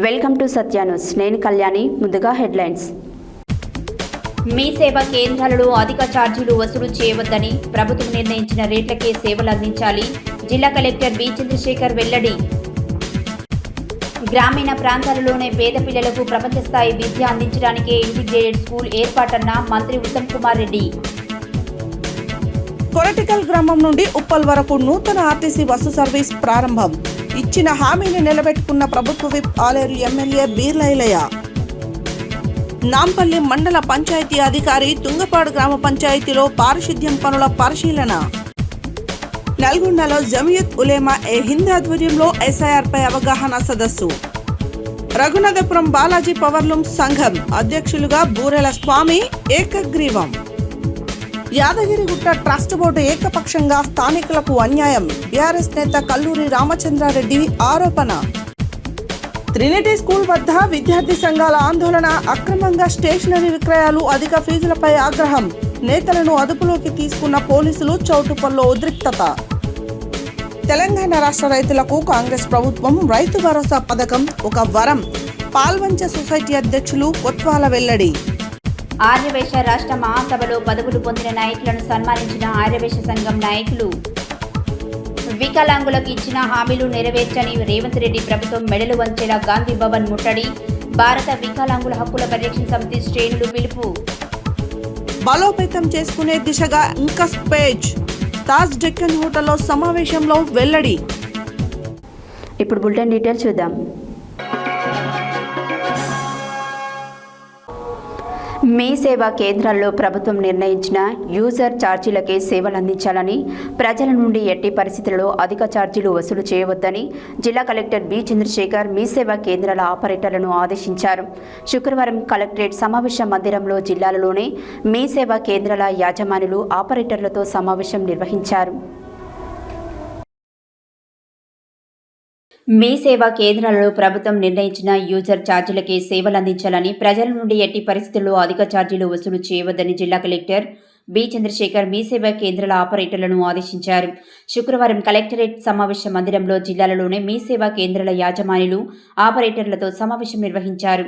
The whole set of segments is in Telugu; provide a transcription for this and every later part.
Welcome to Satya news. నేను కళ్యాణి. ముందుగా హెడ్లైన్స్. మీ సేవా కేంద్రాలలో అధిక ఛార్జీలు వసూలు చేయవద్దని ప్రభుత్వం నిర్ణయించిన రేట్లకే సేవలు అందించాలి. జిల్లా కలెక్టర్ బి చంద్రశేఖర్ వెల్లడి. గ్రామీణ ప్రాంతాలలోనే పేద పిల్లలకు ప్రపంచ స్థాయి విద్య అందించడానికే ఇంటిగ్రేటెడ్ స్కూల్ ఏర్పాటన్న మంత్రి ఉత్తమ్ కుమార్ రెడ్డి. కొరటికల్ గ్రామం నుండి ఉప్పల్ వరకు నూతన ఆర్టీసీ బస్సు సర్వీస్ ప్రారంభం. ఇచ్చిన హామీని నిలబెట్టుకున్న ప్రభుత్వ విప్ ఆలేరు ఎమ్మెల్యే బీర్లైలయ్య. నాంపల్లి మండల పంచాయతీ అధికారి తుంగపాడు గ్రామ పంచాయతీలో పారిశుద్ధ్యం పనుల పరిశీలన. నల్గొండలో జమియత్ ఉలేమా హింద్ ఆధ్వర్యంలో ఎస్ఐఆర్ పై అవగాహన సదస్సు. రఘునాథపురం బాలాజీ పవర్లూమ్ సంఘం అధ్యక్షులుగా బూరెల స్వామి ఏకగ్రీవం. యాదగిరిగుట్ట ట్రస్ట్ బోర్డు ఏకపక్షంగా స్థానికులకు అన్యాయం. బీఆర్ఎస్ నేత కల్లూరి రామచంద్రారెడ్డి ఆరోపణ. ట్రినిటీ స్కూల్ వద్ద విద్యార్థి సంఘాల ఆందోళన. అక్రమంగా స్టేషనరీ విక్రయాలు, అధిక ఫీజులపై ఆగ్రహం. నేతలను అదుపులోకి తీసుకున్న పోలీసులు. చౌటుప్పల్లో ఉద్రిక్తత. తెలంగాణ రాష్ట్ర రైతులకు కాంగ్రెస్ ప్రభుత్వం రైతు భరోసా పథకం ఒక వరం. పాల్వంచ సొసైటీ అధ్యక్షులు కొత్వాల వెల్లడి. ఆర్యవైశ్య రాష్ట్ర మహాసభలో పదవులు పొందిన నాయకులను సన్మానించిన ఆర్యవైశ్య సంఘం నాయకులు. వికలాంగులకు ఇచ్చిన హామీలు నెరవేర్చని రేవంత్ రెడ్డి ప్రభుత్వం మెడలు వంచేలా గాంధీ భవన్ ముట్టడి. భారత వికలాంగుల హక్కుల పరిరక్షణ సమితి శ్రేణులు పిలుపు. బలోపేతం చేసుకునే దిశగా ఇంకస్ పేజ్ తాజ్ డెక్కన్ హోటల్లో సమావేశంలో వెల్లడి. ఇప్పుడు బులెటిన్ డీటెయిల్స్ చూద్దాం. మీ సేవా కేంద్రాల్లో ప్రభుత్వం నిర్ణయించిన యూజర్ ఛార్జీలకే సేవలు అందించాలని, ప్రజల నుండి ఎట్టి పరిస్థితుల్లో అధిక ఛార్జీలు వసూలు చేయవద్దని జిల్లా కలెక్టర్ బి చంద్రశేఖర్ మీ సేవా కేంద్రాల ఆపరేటర్లను ఆదేశించారు. శుక్రవారం కలెక్టరేట్ సమావేశ మందిరంలో జిల్లాలలోనే మీ సేవా కేంద్రాల యాజమానులు ఆపరేటర్లతో సమావేశం నిర్వహించారు. మీ సేవా కేంద్రాలలో ప్రభుత్వం నిర్ణయించిన యూజర్ ఛార్జీలకే సేవలు అందించాలని, ప్రజల నుండి ఎట్టి పరిస్థితుల్లో అధిక ఛార్జీలు వసూలు చేయవద్దని జిల్లా కలెక్టర్ బి చంద్రశేఖర్ మీ సేవా కేంద్రాల ఆపరేటర్లను ఆదేశించారు. శుక్రవారం కలెక్టరేట్ సమావేశ మందిరంలో జిల్లాలలోనే మీ సేవా కేంద్రాల యాజమానులు ఆపరేటర్లతో సమావేశం నిర్వహించారు.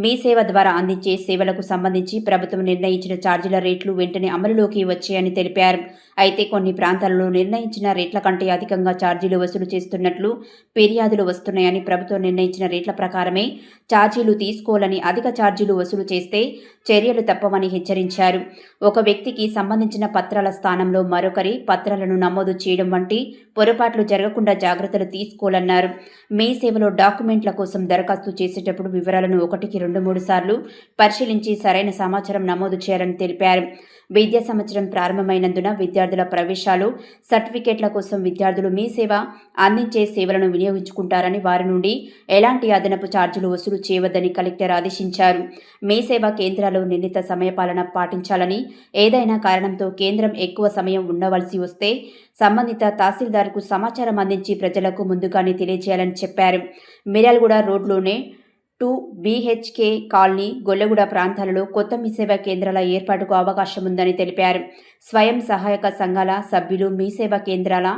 మీ సేవ ద్వారా అందించే సేవలకు సంబంధించి ప్రభుత్వం నిర్ణయించిన ఛార్జీల రేట్లు వెంటనే అమలులోకి వచ్చాయని తెలిపారు. అయితే కొన్ని ప్రాంతాలలో నిర్ణయించిన రేట్ల కంటే అధికంగా ఛార్జీలు వసూలు చేస్తున్నట్లు ఫిర్యాదులు వస్తున్నాయని, ప్రభుత్వం నిర్ణయించిన రేట్ల ప్రకారమే ఛార్జీలు తీసుకోవాలని, అధిక ఛార్జీలు వసూలు చేస్తే చర్యలు తప్పవని హెచ్చరించారు. ఒక వ్యక్తికి సంబంధించిన పత్రాల స్థానంలో మరొకరి పత్రాలను నమోదు చేయడం వంటి పొరపాట్లు జరగకుండా జాగ్రత్తలు తీసుకోవాలన్నారు. మీ సేవలో డాక్యుమెంట్ల కోసం దరఖాస్తు చేసేటప్పుడు వివరాలను 1-2-3 సార్లు పరిశీలించి సరైన సమాచారం నమోదు చేయాలని తెలిపారు. విద్యా సంవత్సరం ప్రారంభమైనందున విద్యార్థుల ప్రవేశాలు, సర్టిఫికేట్ల కోసం విద్యార్థులు మీ సేవ అందించే సేవలను వినియోగించుకుంటారని, వారి నుండి ఎలాంటి అదనపు ఛార్జీలు వసూలు చేయవద్దని కలెక్టర్ ఆదేశించారు. మీ సేవా కేంద్రాలు నిర్ణీత సమయపాలన పాటించాలని, ఏదైనా కారణంతో కేంద్రం ఎక్కువ సమయం ఉండవలసి వస్తే సంబంధిత తహసీల్దార్కు సమాచారం అందించి ప్రజలకు ముందుగానే తెలియజేయాలని చెప్పారు. మిర్యాలగూడ రోడ్లోనే 2 BHK కాలనీ, గొల్లగూడ ప్రాంతాలలో కొత్త మీ సేవా కేంద్రాల ఏర్పాటుకు అవకాశం ఉందని తెలిపారు. స్వయం సహాయక సంఘాల సభ్యులు మీ సేవా కేంద్రాల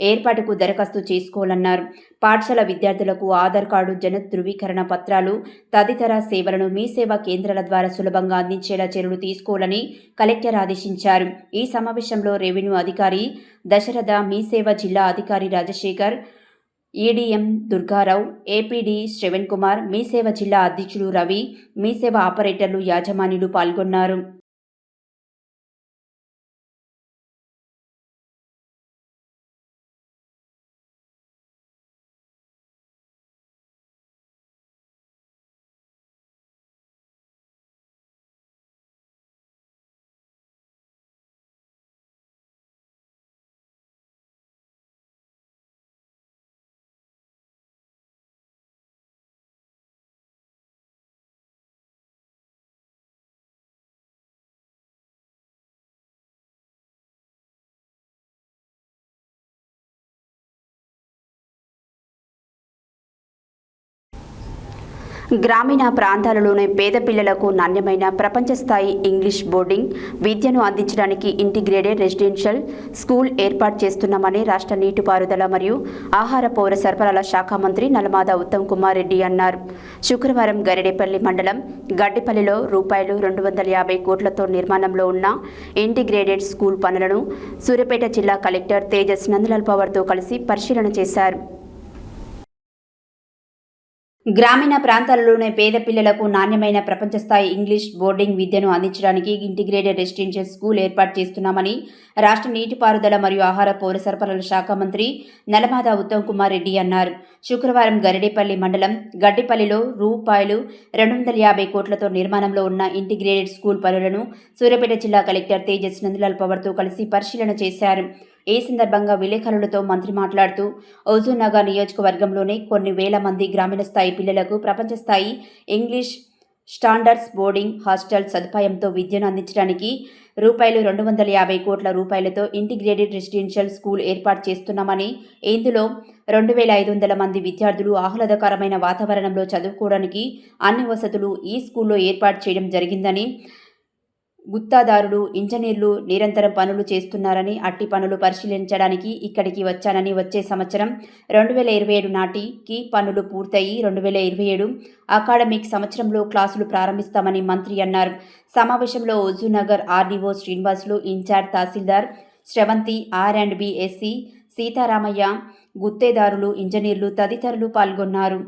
ఏర్పాటుకు దరఖాస్తు చేసుకోవాలన్నారు. పాఠశాల విద్యార్థులకు ఆధార్ కార్డు, జన ధృవీకరణ పత్రాలు తదితర సేవలను మీ సేవా కేంద్రాల ద్వారా సులభంగా అందించేలా చర్యలు తీసుకోవాలని కలెక్టర్ ఆదేశించారు. ఈ సమావేశంలో రెవెన్యూ అధికారి దశరథ, మీ సేవ జిల్లా అధికారి రాజశేఖర్, ఈడీఎం దుర్గారావు, ఏపీడీ శ్రవణ్ కుమార్, మీ సేవ జిల్లా అధ్యక్షులు రవి, మీ సేవ ఆపరేటర్లు, యాజమాన్యులు పాల్గొన్నారు. గ్రామీణ ప్రాంతాలలోని పేద పిల్లలకు నాణ్యమైన ప్రపంచ స్థాయి ఇంగ్లీష్ బోర్డింగ్ విద్యను అందించడానికి ఇంటిగ్రేటెడ్ రెసిడెన్షియల్ స్కూల్ ఏర్పాటు చేస్తున్నామని రాష్ట్ర నీటిపారుదల మరియు ఆహార పౌర సరఫరాల శాఖ మంత్రి నల్లమాద ఉత్తమ్ కుమార్ రెడ్డి అన్నారు. శుక్రవారం గరిడేపల్లి మండలం గడ్డిపల్లిలో ₹250 కోట్లతో నిర్మాణంలో ఉన్న ఇంటిగ్రేటెడ్ స్కూల్ పనులను సూర్యాపేట జిల్లా కలెక్టర్ తేజస్ నందలాల్ పవర్తో కలిసి పరిశీలన చేశారు. గ్రామీణ ప్రాంతాలలోని పేద పిల్లలకు నాణ్యమైన ప్రపంచ స్థాయి ఇంగ్లీష్ బోర్డింగ్ విద్యను అందించడానికి ఇంటిగ్రేటెడ్ రెసిడెన్షియల్ స్కూల్ ఏర్పాటు చేస్తున్నామని రాష్ట్ర నీటిపారుదల మరియు ఆహార పౌర సరఫరాల శాఖ మంత్రి నల్లమాద ఉత్తమ్ కుమార్ రెడ్డి అన్నారు. శుక్రవారం గరిడేపల్లి మండలం గడ్డిపల్లిలో ₹250 కోట్లతో నిర్మాణంలో ఉన్న ఇంటిగ్రేటెడ్ స్కూల్ పనులను సూర్యాపేట జిల్లా కలెక్టర్ తేజస్ నందలాల్ పవర్తో కలిసి పరిశీలన చేశారు. ఈ సందర్భంగా విలేకరులతో మంత్రి మాట్లాడుతూ హుజూర్నగర్ నియోజకవర్గంలోనే కొన్ని వేల మంది గ్రామీణ స్థాయి పిల్లలకు ప్రపంచ స్థాయి ఇంగ్లీష్ స్టాండర్డ్స్ బోర్డింగ్ హాస్టల్ సదుపాయంతో విద్యను అందించడానికి ₹250 కోట్ల రూపాయలతో ఇంటిగ్రేటెడ్ రెసిడెన్షియల్ స్కూల్ ఏర్పాటు చేస్తున్నామని, ఇందులో 2500 మంది విద్యార్థులు ఆహ్లాదకరమైన వాతావరణంలో చదువుకోవడానికి అన్ని వసతులు ఈ స్కూల్లో ఏర్పాటు చేయడం జరిగిందని, గుత్తాదారులు, ఇంజనీర్లు నిరంతరం పనులు చేస్తున్నారని, అట్టి పనులు పరిశీలించడానికి ఇక్కడికి వచ్చానని, వచ్చే సంవత్సరం 2027 నాటికి పనులు పూర్తయి 2027 అకాడమిక్ సంవత్సరంలో క్లాసులు ప్రారంభిస్తామని మంత్రి అన్నారు. సమావేశంలో హుజూర్నగర్ ఆర్డీఓ శ్రీనివాసులు, ఇన్ఛార్జ్ తహసీల్దార్ శ్రవంతి, R&B SC సీతారామయ్య, గుత్తేదారులు, ఇంజనీర్లు తదితరులు పాల్గొన్నారు.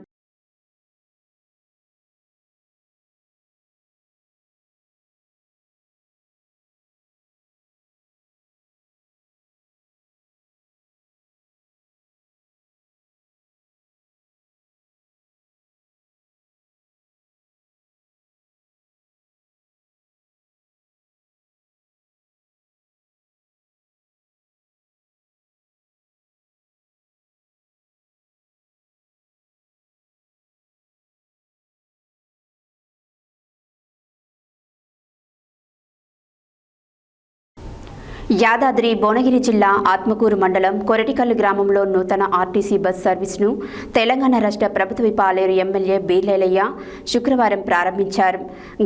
యాదాద్రి భువనగిరి జిల్లా ఆత్మకూరు మండలం కొరటికల్ గ్రామంలో నూతన ఆర్టీసీ బస్ సర్వీసును తెలంగాణ రాష్ట్ర ప్రభుత్వ పాలేరు ఎమ్మెల్యే బీర్లయ్య శుక్రవారం ప్రారంభించారు.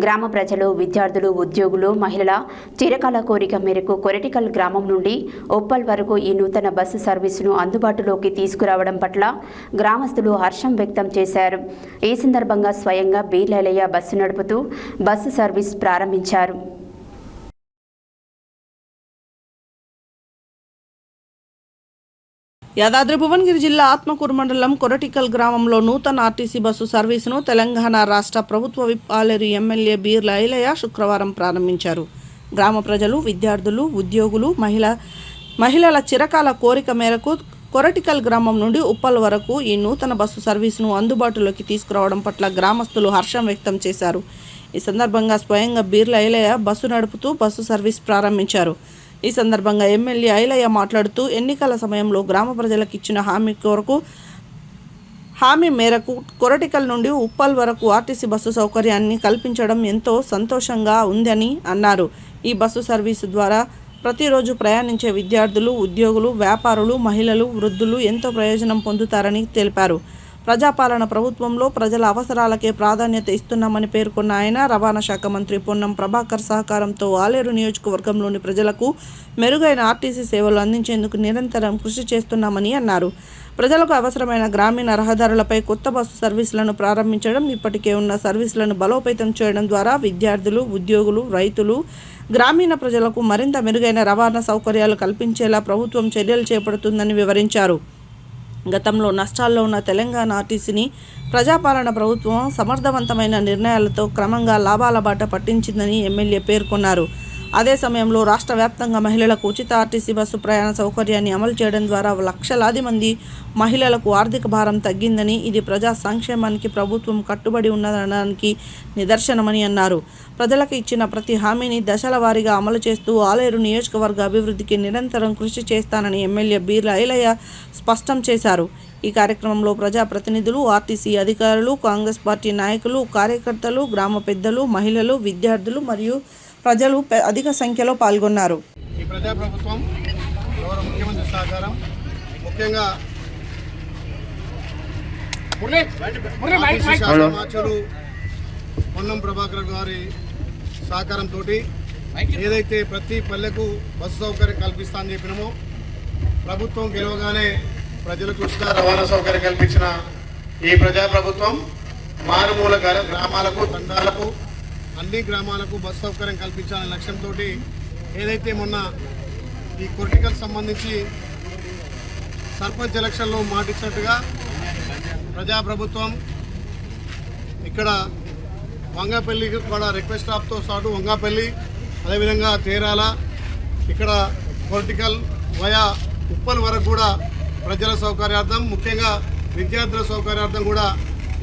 గ్రామ ప్రజలు, విద్యార్థులు, ఉద్యోగులు, మహిళల చిరకాల కోరిక మేరకు కొరటికల్ గ్రామం నుండి ఉప్పల్ వరకు ఈ నూతన బస్సు సర్వీసును అందుబాటులోకి తీసుకురావడం పట్ల గ్రామస్తులు హర్షం వ్యక్తం చేశారు. ఈ సందర్భంగా స్వయంగా బీర్లయ్య బస్సు నడుపుతూ బస్సు సర్వీస్ ప్రారంభించారు. యాదాద్రి భువనగిరి జిల్లా ఆత్మకూరు మండలం కొరటికల్ గ్రామంలో నూతన ఆర్టీసీ బస్సు సర్వీసును తెలంగాణ రాష్ట్ర ప్రభుత్వ విప్ పాలేరు ఎమ్మెల్యే బీర్లయ్య శుక్రవారం ప్రారంభించారు. గ్రామ ప్రజలు, విద్యార్థులు, ఉద్యోగులు, మహిళల చిరకాల కోరిక మేరకు కొరటికల్ గ్రామం నుండి ఉప్పల్ వరకు ఈ నూతన బస్సు సర్వీసును అందుబాటులోకి తీసుకురావడం పట్ల గ్రామస్తులు హర్షం వ్యక్తం చేశారు. ఈ సందర్భంగా స్వయంగా బీర్లయ్య బస్సు నడుపుతూ బస్సు సర్వీస్ ప్రారంభించారు. ఈ సందర్భంగా ఎమ్మెల్యే ఐలయ్య మాట్లాడుతూ ఎన్నికల సమయంలో గ్రామ ప్రజలకు ఇచ్చిన హామీ మేరకు కొరటికల్ నుండి ఉప్పల్ వరకు ఆర్టీసీ బస్సు సౌకర్యాన్ని కల్పించడం ఎంతో సంతోషంగా ఉందని అన్నారు. ఈ బస్సు సర్వీసు ద్వారా ప్రతిరోజు ప్రయాణించే విద్యార్థులు, ఉద్యోగులు, వ్యాపారులు, మహిళలు, వృద్ధులు ఎంతో ప్రయోజనం పొందుతారని తెలిపారు. ప్రజాపాలన ప్రభుత్వంలో ప్రజల అవసరాలకే ప్రాధాన్యత ఇస్తున్నామని పేర్కొన్న ఆయన, రవాణా శాఖ మంత్రి పొన్నం ప్రభాకర్ సహకారంతో ఆలేరు నియోజకవర్గంలోని ప్రజలకు మెరుగైన ఆర్టీసీ సేవలు అందించేందుకు నిరంతరం కృషి చేస్తున్నామని అన్నారు. ప్రజలకు అవసరమైన గ్రామీణ రహదారులపై కొత్త బస్సు సర్వీసులను ప్రారంభించడం, ఇప్పటికే ఉన్న సర్వీసులను బలోపేతం చేయడం ద్వారా విద్యార్థులు, ఉద్యోగులు, రైతులు, గ్రామీణ ప్రజలకు మరింత మెరుగైన రవాణా సౌకర్యాలు కల్పించేలా ప్రభుత్వం చర్యలు చేపడుతుందని వివరించారు. గతంలో నష్టాల్లో ఉన్న తెలంగాణ ఆర్టీసీని ప్రజాపాలన ప్రభుత్వం సమర్థవంతమైన నిర్ణయాలతో క్రమంగా లాభాల బాట పట్టించిందని ఎమ్మెల్యే పేర్కొన్నారు. అదే సమయంలో రాష్ట్ర వ్యాప్తంగా మహిళలకు ఉచిత ఆర్టీసీ బస్సు ప్రయాణ సౌకర్యాన్ని అమలు చేయడం ద్వారా లక్షలాది మంది మహిళలకు ఆర్థిక భారం తగ్గిందని, ఇది ప్రజా సంక్షేమానికి ప్రభుత్వం కట్టుబడి ఉన్నదానికి నిదర్శనమని అన్నారు. ప్రజలకు ఇచ్చిన ప్రతి హామీని దశల వారీగా అమలు చేస్తూ ఆలేరు నియోజకవర్గ అభివృద్ధికి నిరంతరం కృషి చేస్తానని ఎమ్మెల్యే బీర్లయ్య స్పష్టం చేశారు. ఈ కార్యక్రమంలో ప్రజాప్రతినిధులు, ఆర్టీసీ అధికారులు, కాంగ్రెస్ పార్టీ నాయకులు, కార్యకర్తలు, గ్రామ పెద్దలు, మహిళలు, విద్యార్థులు మరియు ప్రజలు అధిక సంఖ్యలో పాల్గొన్నారు. ఈ ప్రజాప్రభుత్వం గౌరవ ముఖ్యమంత్రి సహకారం, ముఖ్యంగా శాసనసభ్యులు పొన్నం ప్రభాకర్ గారి సహకారంతో ఏదైతే ప్రతి పల్లెకు బస్సు సౌకర్యం కల్పిస్తా అని చెప్పినామో, ప్రభుత్వం గెలవగానే ప్రజలకు ఉచిత రవాణా సౌకర్యం కల్పించిన ఈ ప్రజాప్రభుత్వం మారుమూల గ్రామాలకు, తండాలకు, అన్ని గ్రామాలకు బస్సు సౌకర్యం కల్పించాలనే లక్ష్యంతో ఏదైతే మొన్న ఈ కొర్టికల్ సంబంధించి సర్పంచ్ ఎలక్షన్లో మాటిచ్చినట్టుగా ప్రజాప్రభుత్వం ఇక్కడ వంగాపల్లి కూడా రిక్వెస్ట్ స్టాప్తో పాటు వంగాపల్లి, అదేవిధంగా తేరాల, ఇక్కడ కొర్టికల్ వయా ఉప్పల్ వరకు కూడా ప్రజల సౌకర్యార్థం, ముఖ్యంగా విద్యార్థుల సౌకర్యార్థం కూడా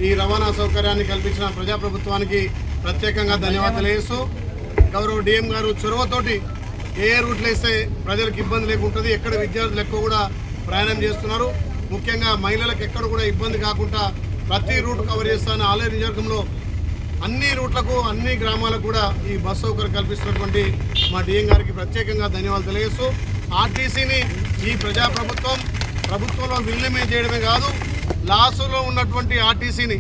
ఈ రవాణా సౌకర్యాన్ని కల్పించిన ప్రజాప్రభుత్వానికి ప్రత్యేకంగా ధన్యవాదాలు తెలియజేస్తూ, గౌరవ డిఎం గారు చొరవతోటి ఏ రూట్లు వేస్తే ప్రజలకు ఇబ్బంది లేకుంటుంది, ఎక్కడ విద్యార్థులు ఎక్కువ కూడా ప్రయాణం చేస్తున్నారు, ముఖ్యంగా మహిళలకు ఎక్కడ కూడా ఇబ్బంది కాకుండా ప్రతి రూట్ కవర్ చేస్తాను. ఆలయ నియోజకవర్గంలో అన్ని రూట్లకు, అన్ని గ్రామాలకు కూడా ఈ బస్ సౌకర్యం కల్పిస్తున్నటువంటి మా డిఎం గారికి ప్రత్యేకంగా ధన్యవాదాలు తెలియజేస్తూ, ఆర్టీసీని ఈ ప్రభుత్వంలో విలీనం చేయడమే కాదు, లాసులో ఉన్నటువంటి ఆర్టీసీని,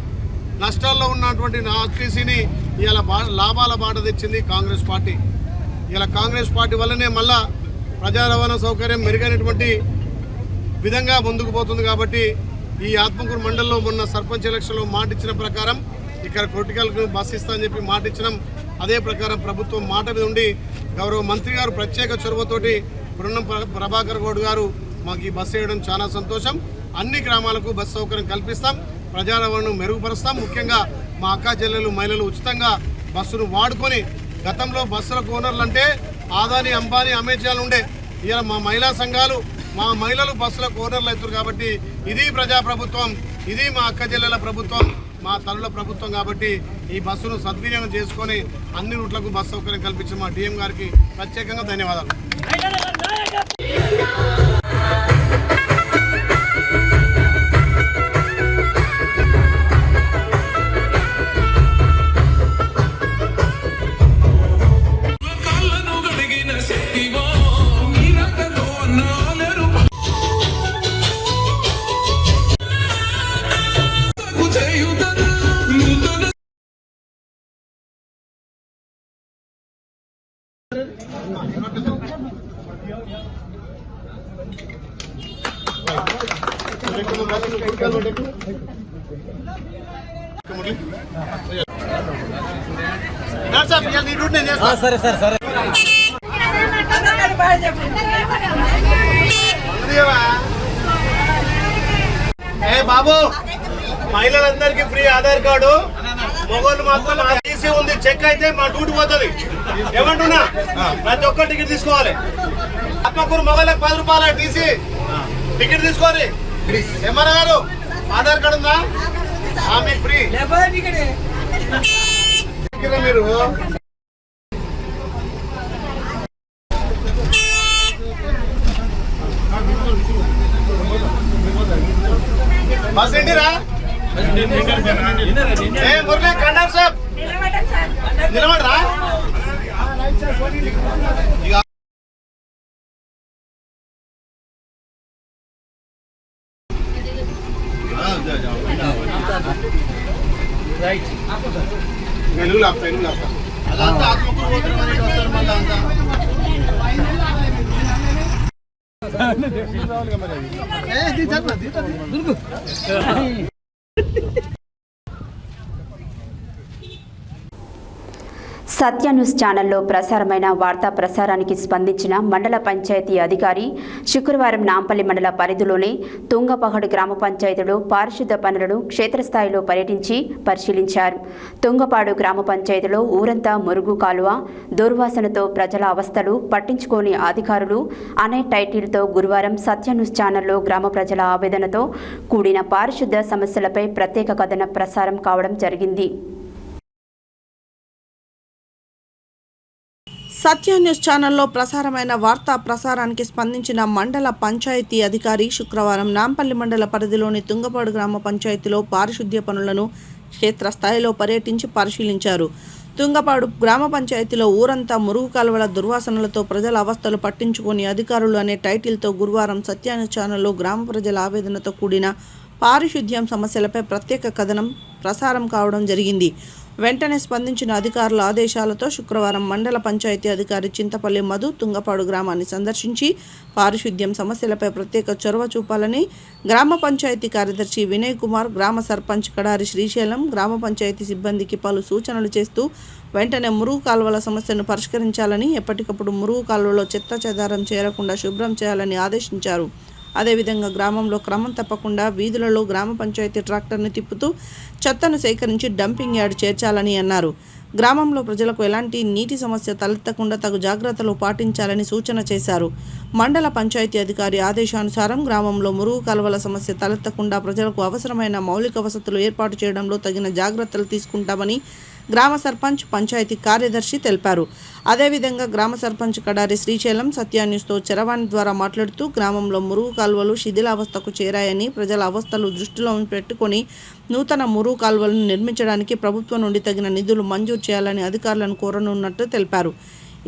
నష్టాల్లో ఉన్నటువంటి ఆర్టీసీని ఇలా లాభాల బాట తెచ్చింది కాంగ్రెస్ పార్టీ. ఇలా కాంగ్రెస్ పార్టీ వల్లనే మళ్ళా ప్రజా రవాణా సౌకర్యం మెరుగైనటువంటి విధంగా ముందుకు పోతుంది. కాబట్టి ఈ ఆత్మకూరు మండలంలో మొన్న సర్పంచ్ ఎలక్షన్లో మాట ఇచ్చిన ప్రకారం ఇక్కడ కొర్టికల్కు బస్సు ఇస్తా అని చెప్పి మాట ఇచ్చినాం. అదే ప్రకారం ప్రభుత్వం మాట మీద ఉండి గౌరవ మంత్రి గారు ప్రత్యేక చొరవతోటి పొన్నం ప్రభాకర్ గౌడ్ గారు మాకు ఈ బస్సు వేయడం చాలా సంతోషం. అన్ని గ్రామాలకు బస్సు సౌకర్యం కల్పిస్తాం, ప్రజా రవాణాను మెరుగుపరుస్తాం. ముఖ్యంగా మా అక్క చెల్లెలు, మహిళలు ఉచితంగా బస్సును వాడుకొని, గతంలో బస్సులకు ఓనర్లు అంటే ఆదాని, అంబానీ, అమెజాన్ ఉండే, ఇలా మా మహిళా సంఘాలు, మా మహిళలు బస్సులకు ఓనర్లు అవుతారు. కాబట్టి ఇది ప్రజాప్రభుత్వం, ఇది మా అక్క చెల్లెల ప్రభుత్వం, మా తల్లుల ప్రభుత్వం. కాబట్టి ఈ బస్సును సద్వినియోగం చేసుకొని అన్ని రూట్లకు బస్సు సౌకర్యం కల్పించిన మా డిఎం గారికి ప్రత్యేకంగా ధన్యవాదాలు. సరే సరే సరే బాబు, మహిళలందరికీ ఫ్రీ ఆధార్ కార్డు, మొగోళ్ళు మాత్రం ఆర్టీసీ ఉంది, చెక్ అయితే మా డ్యూటీ పోతుంది. ఏమంటున్నా, ప్రతి ఒక్క టికెట్ తీసుకోవాలి. ఆత్మకూరు మొగోళ్ళకి 10 రూపాయల టీసీ టికెట్ తీసుకోవాలి. ఎంఆర్ గారు ఆధార్ కార్డు ఉందా? మీకు ఫ్రీ. మీరు బస్ ఏంటిరా? మురళీ కండక్టర్ సాబ్ నిలబడరా? ఎనుగులు ఆపుతా అదంతా ఆత్మకూరు పోతున్నారు, వస్తారు మళ్ళీ అంతా. సత్య న్యూస్ ఛానల్లో ప్రసారమైన వార్తా ప్రసారానికి స్పందించిన మండల పంచాయతీ అధికారి శుక్రవారం నాంపల్లి మండల పరిధిలోని తుంగపహడు గ్రామ పంచాయతీలో పారిశుద్ధ పనులను క్షేత్రస్థాయిలో పర్యటించి పరిశీలించారు. తుంగపాడు గ్రామ పంచాయతీలో ఊరంతా మురుగు కాలువ దుర్వాసనతో ప్రజల అవస్థలు పట్టించుకోని అధికారులు అనే టైటిల్తో గురువారం సత్య న్యూస్ ఛానల్లో గ్రామ ప్రజల ఆవేదనతో కూడిన పారిశుద్ధ సమస్యలపై ప్రత్యేక కథన ప్రసారం కావడం జరిగింది. సత్య న్యూస్ ఛానల్లో ప్రసారమైన వార్తా ప్రసారానికి స్పందించిన మండల పంచాయతీ అధికారి శుక్రవారం నాంపల్లి మండల పరిధిలోని తుంగపాడు గ్రామ పంచాయతీలో పారిశుద్ధ్య పనులను క్షేత్రస్థాయిలో పర్యటించి పరిశీలించారు. తుంగపాడు గ్రామ పంచాయతీలో ఊరంతా మురుగు కాలువల దుర్వాసనలతో ప్రజల అవస్థలు పట్టించుకొని అధికారులు అనే టైటిల్తో గురువారం సత్య న్యూస్ ఛానల్లో గ్రామ ప్రజల ఆవేదనతో కూడిన పారిశుద్ధ్యం సమస్యలపై ప్రత్యేక కథనం ప్రసారం కావడం జరిగింది. వెంటనే స్పందించిన అధికారుల ఆదేశాలతో శుక్రవారం మండల పంచాయతీ అధికారి చింతపల్లి మధు తుంగపాడు గ్రామాన్ని సందర్శించి పారిశుద్ధ్యం సమస్యలపై ప్రత్యేక చొరవ చూపాలని గ్రామ పంచాయతీ కార్యదర్శి వినయ్ కుమార్, గ్రామ సర్పంచ్ కడారి శ్రీశైలం గ్రామ పంచాయతీ సిబ్బందికి పలు సూచనలు చేస్తూ వెంటనే మురుగు కాలువల సమస్యను పరిష్కరించాలని, ఎప్పటికప్పుడు మురుగు కాలువలో చెత్త చెదారం చేరకుండా శుభ్రం చేయాలని ఆదేశించారు. అదేవిధంగా గ్రామంలో క్రమం తప్పకుండా వీధులలో గ్రామ పంచాయతీ ట్రాక్టర్ను తిప్పుతూ చెత్తను సేకరించి డంపింగ్ యార్డ్ చేర్చాలని అన్నారు. గ్రామంలో ప్రజలకు ఎలాంటి నీటి సమస్య తలెత్తకుండా తగు జాగ్రత్తలు పాటించాలని సూచన చేశారు. మండల పంచాయతీ అధికారి ఆదేశానుసారం గ్రామంలో మురుగు కాలువల సమస్య తలెత్తకుండా ప్రజలకు అవసరమైన మౌలిక వసతులు ఏర్పాటు చేయడంలో తగిన జాగ్రత్తలు తీసుకుంటామని గ్రామ సర్పంచ్, పంచాయతీ కార్యదర్శి తెలిపారు. అదేవిధంగా గ్రామ సర్పంచ్ కడారి శ్రీశైలం సత్య న్యూస్తో చరవాణి ద్వారా మాట్లాడుతూ గ్రామంలో మురుగు కాలువలు శిథిలావస్థకు చేరాయని, ప్రజల అవస్థలు దృష్టిలో పెట్టుకొని నూతన మురుగు కాలువలను నిర్మించడానికి ప్రభుత్వం నుండి తగిన నిధులు మంజూరు చేయాలని అధికారులను కోరనున్నట్టు తెలిపారు.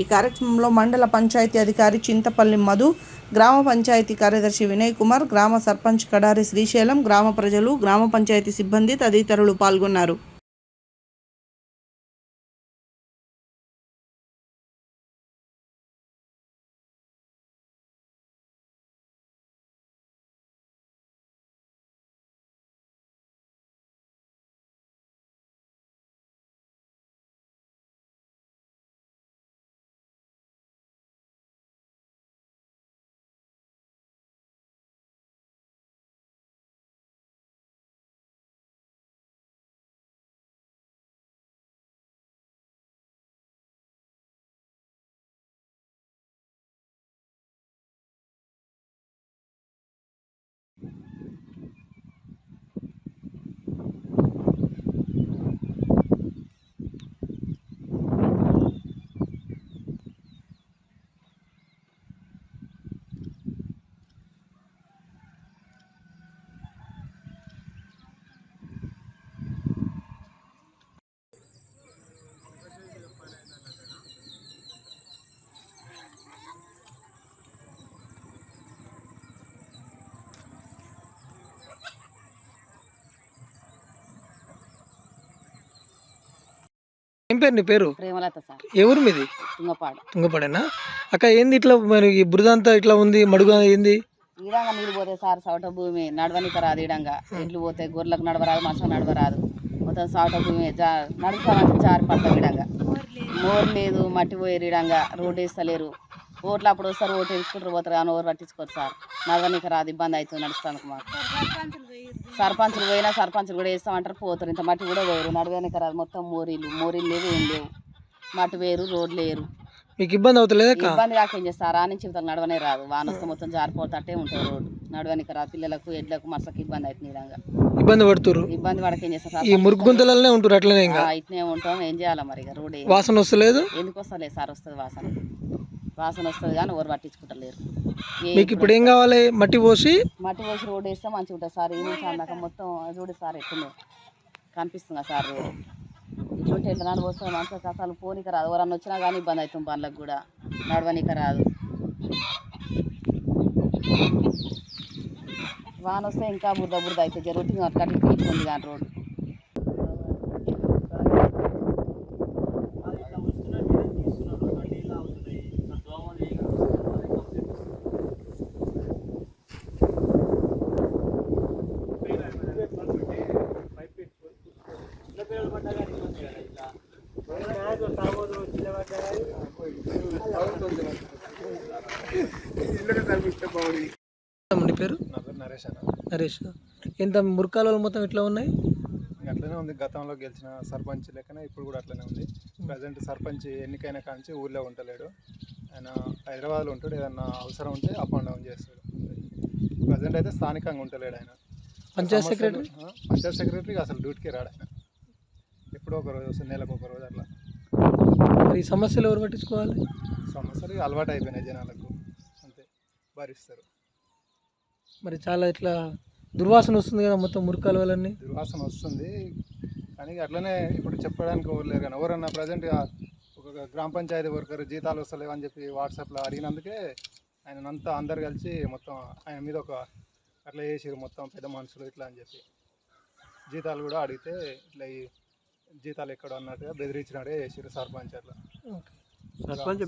ఈ కార్యక్రమంలో మండల పంచాయతీ అధికారి చింతపల్లి మధు, గ్రామ పంచాయతీ కార్యదర్శి వినయ్ కుమార్, గ్రామ సర్పంచ్ కడారి శ్రీశైలం, గ్రామ ప్రజలు, గ్రామ పంచాయతీ సిబ్బంది తదితరులు పాల్గొన్నారు. ఏం పేరు నీ పేరు? ప్రేమలత సార్, ఏ ఊరు మీది? తుంగపాడు. తుంగపడేనా అక్క? ఏంది ఇట్లా మరి ఈ బురద అంతా ఇట్లా ఉంది, మడుగు ఏంది? ఈడంగా నీళ్ళు పోతే సార్ సౌట భూమి నడవనిక రాదు. ఈడంగా ఇండ్లు పోతే గొర్రెలకు నడవరాదు, మనుషులకు నడవరాదు. మొత్తం సౌట భూమి నడుస్తామంటే జారి పడతాం. ఈడంగా మోరు లేదు, మట్టి పోయారు. ఈడంగా రోడ్డు వేస్తలేరు. ఓట్లు అప్పుడు వస్తారు, ఓటు వేసుకుంటారు, పోతారు కానీ ఓరు పట్టించుకోరు సార్. నడవనిక రాదు, ఇబ్బంది అవుతుంది నడుస్తానికి మాకు. సర్పంచులు పోయినా సర్పంచులు కూడా వేస్తామంటారు, పోతారు. ఇంత మట్టి కూడా పోయారు, నడవనిక రాదు. మొత్తం మోరీలు లేవు, ఏం లేవు. మట్టి వేరు, రోడ్లు వేరు. మీకు ఇబ్బంది అవుతలేదు? ఇబ్బంది కాక ఏం చేస్తారు, ఆ నుంచి ఇవతలు నడవనే రాదు. వాన వస్తే మొత్తం జారిపోతట్టే ఉంటుంది రోడ్డు. నడవనికి రాదు, పిల్లలకు ఎడ్లకు మసకి ఇబ్బంది అవుతుంది. విధంగా ఇబ్బంది పడుతురు. ఇబ్బంది పడక ఏం చేస్తారు, ఈ మురుగు గుంతలనే ఉంటారు అట్లనే. ఇంకా ఇట్నే ఉంటాం, ఏం చేయాలి మరి. ఇక రోడ్ వాసన వస్తలేదు. ఎందుకు వస్తలేదు సార్? వస్తుంది వాసన వస్తుంది కానీ ఎవరు పట్టించుకుంటలేరు. మీకు ఇప్పుడు ఏం కావాలి? మట్టి పోసి రోడ్డు వేస్తే మంచిగా ఉంటుంది సార్. ఈ నుంచి అన్నాక మొత్తం చూడు సార్, ఎట్లుందో కనిపిస్తుందా సార్ రోడ్డు. ఇటువంటి ఎట్లా వస్తుంది మంచిగా, అసలు పోనీక రాదు. ఎవరన్నా వచ్చినా కానీ ఇబ్బంది అవుతుంది, పనులకు కూడా నడవనీక రాదు. వాన వస్తే ఇంకా బురద అవుతుంది. జరుగుతుంది అట్లా ఇట్లుంది కానీ రోడ్డు. నీ పేరు? నరేష్. నరేష్. ఎంత మురికాలు మొత్తం ఇట్లా ఉన్నాయి? అట్లనే ఉంది. గతంలో గెలిచిన సర్పంచ్ లెక్కనే ఇప్పుడు కూడా అట్లనే ఉంది. ప్రజెంట్ సర్పంచ్ ఎన్నికైన కాంచి ఊళ్ళో ఉంటలేడు. ఆయన హైదరాబాద్లో ఉంటాడు. ఏదన్నా అవసరం ఉంటే అప్ అండ్ డౌన్ చేస్తాడు. ప్రజెంట్ అయితే స్థానికంగా ఉంటలేడు ఆయన. పంచాయత్ సెక్రటరీ అసలు డ్యూటీకి రాడు ఆయన. ఎప్పుడో ఒక రోజు వస్తుంది, నెలకు ఒక రోజు అట్లా. మరి సమస్యలు ఎవరు పట్టించుకోవాలి? సమస్యలు అలవాటు అయిపోయినాయి జనాలకు, అంతే భరిస్తారు. మరి చాలా ఇట్లా దుర్వాసన వస్తుంది కదా మొత్తం మురికాలువలన్నీ. దుర్వాసన వస్తుంది కానీ అట్లనే ఇప్పుడు చెప్పడానికి ఎవరు లేరు. కానీ ఎవరన్నా ప్రజెంట్గా ఒక గ్రామ పంచాయతీ వర్కర్ జీతాలు వస్తలేవు అని చెప్పి వాట్సాప్లో అడిగినందుకే ఆయన అంతా అందరు కలిసి మొత్తం ఆయన మీద ఒక అట్లా చేసిరు మొత్తం పెద్ద మనుషులు ఇట్లా అని చెప్పి. జీతాలు కూడా అడిగితే ఇట్లా ఈ జీతాలు ఎక్కడ అన్నట్టుగా బెదిరించినట్టుగా చేసిరు సర్పంచ్ అట్లా. సర్పంచ్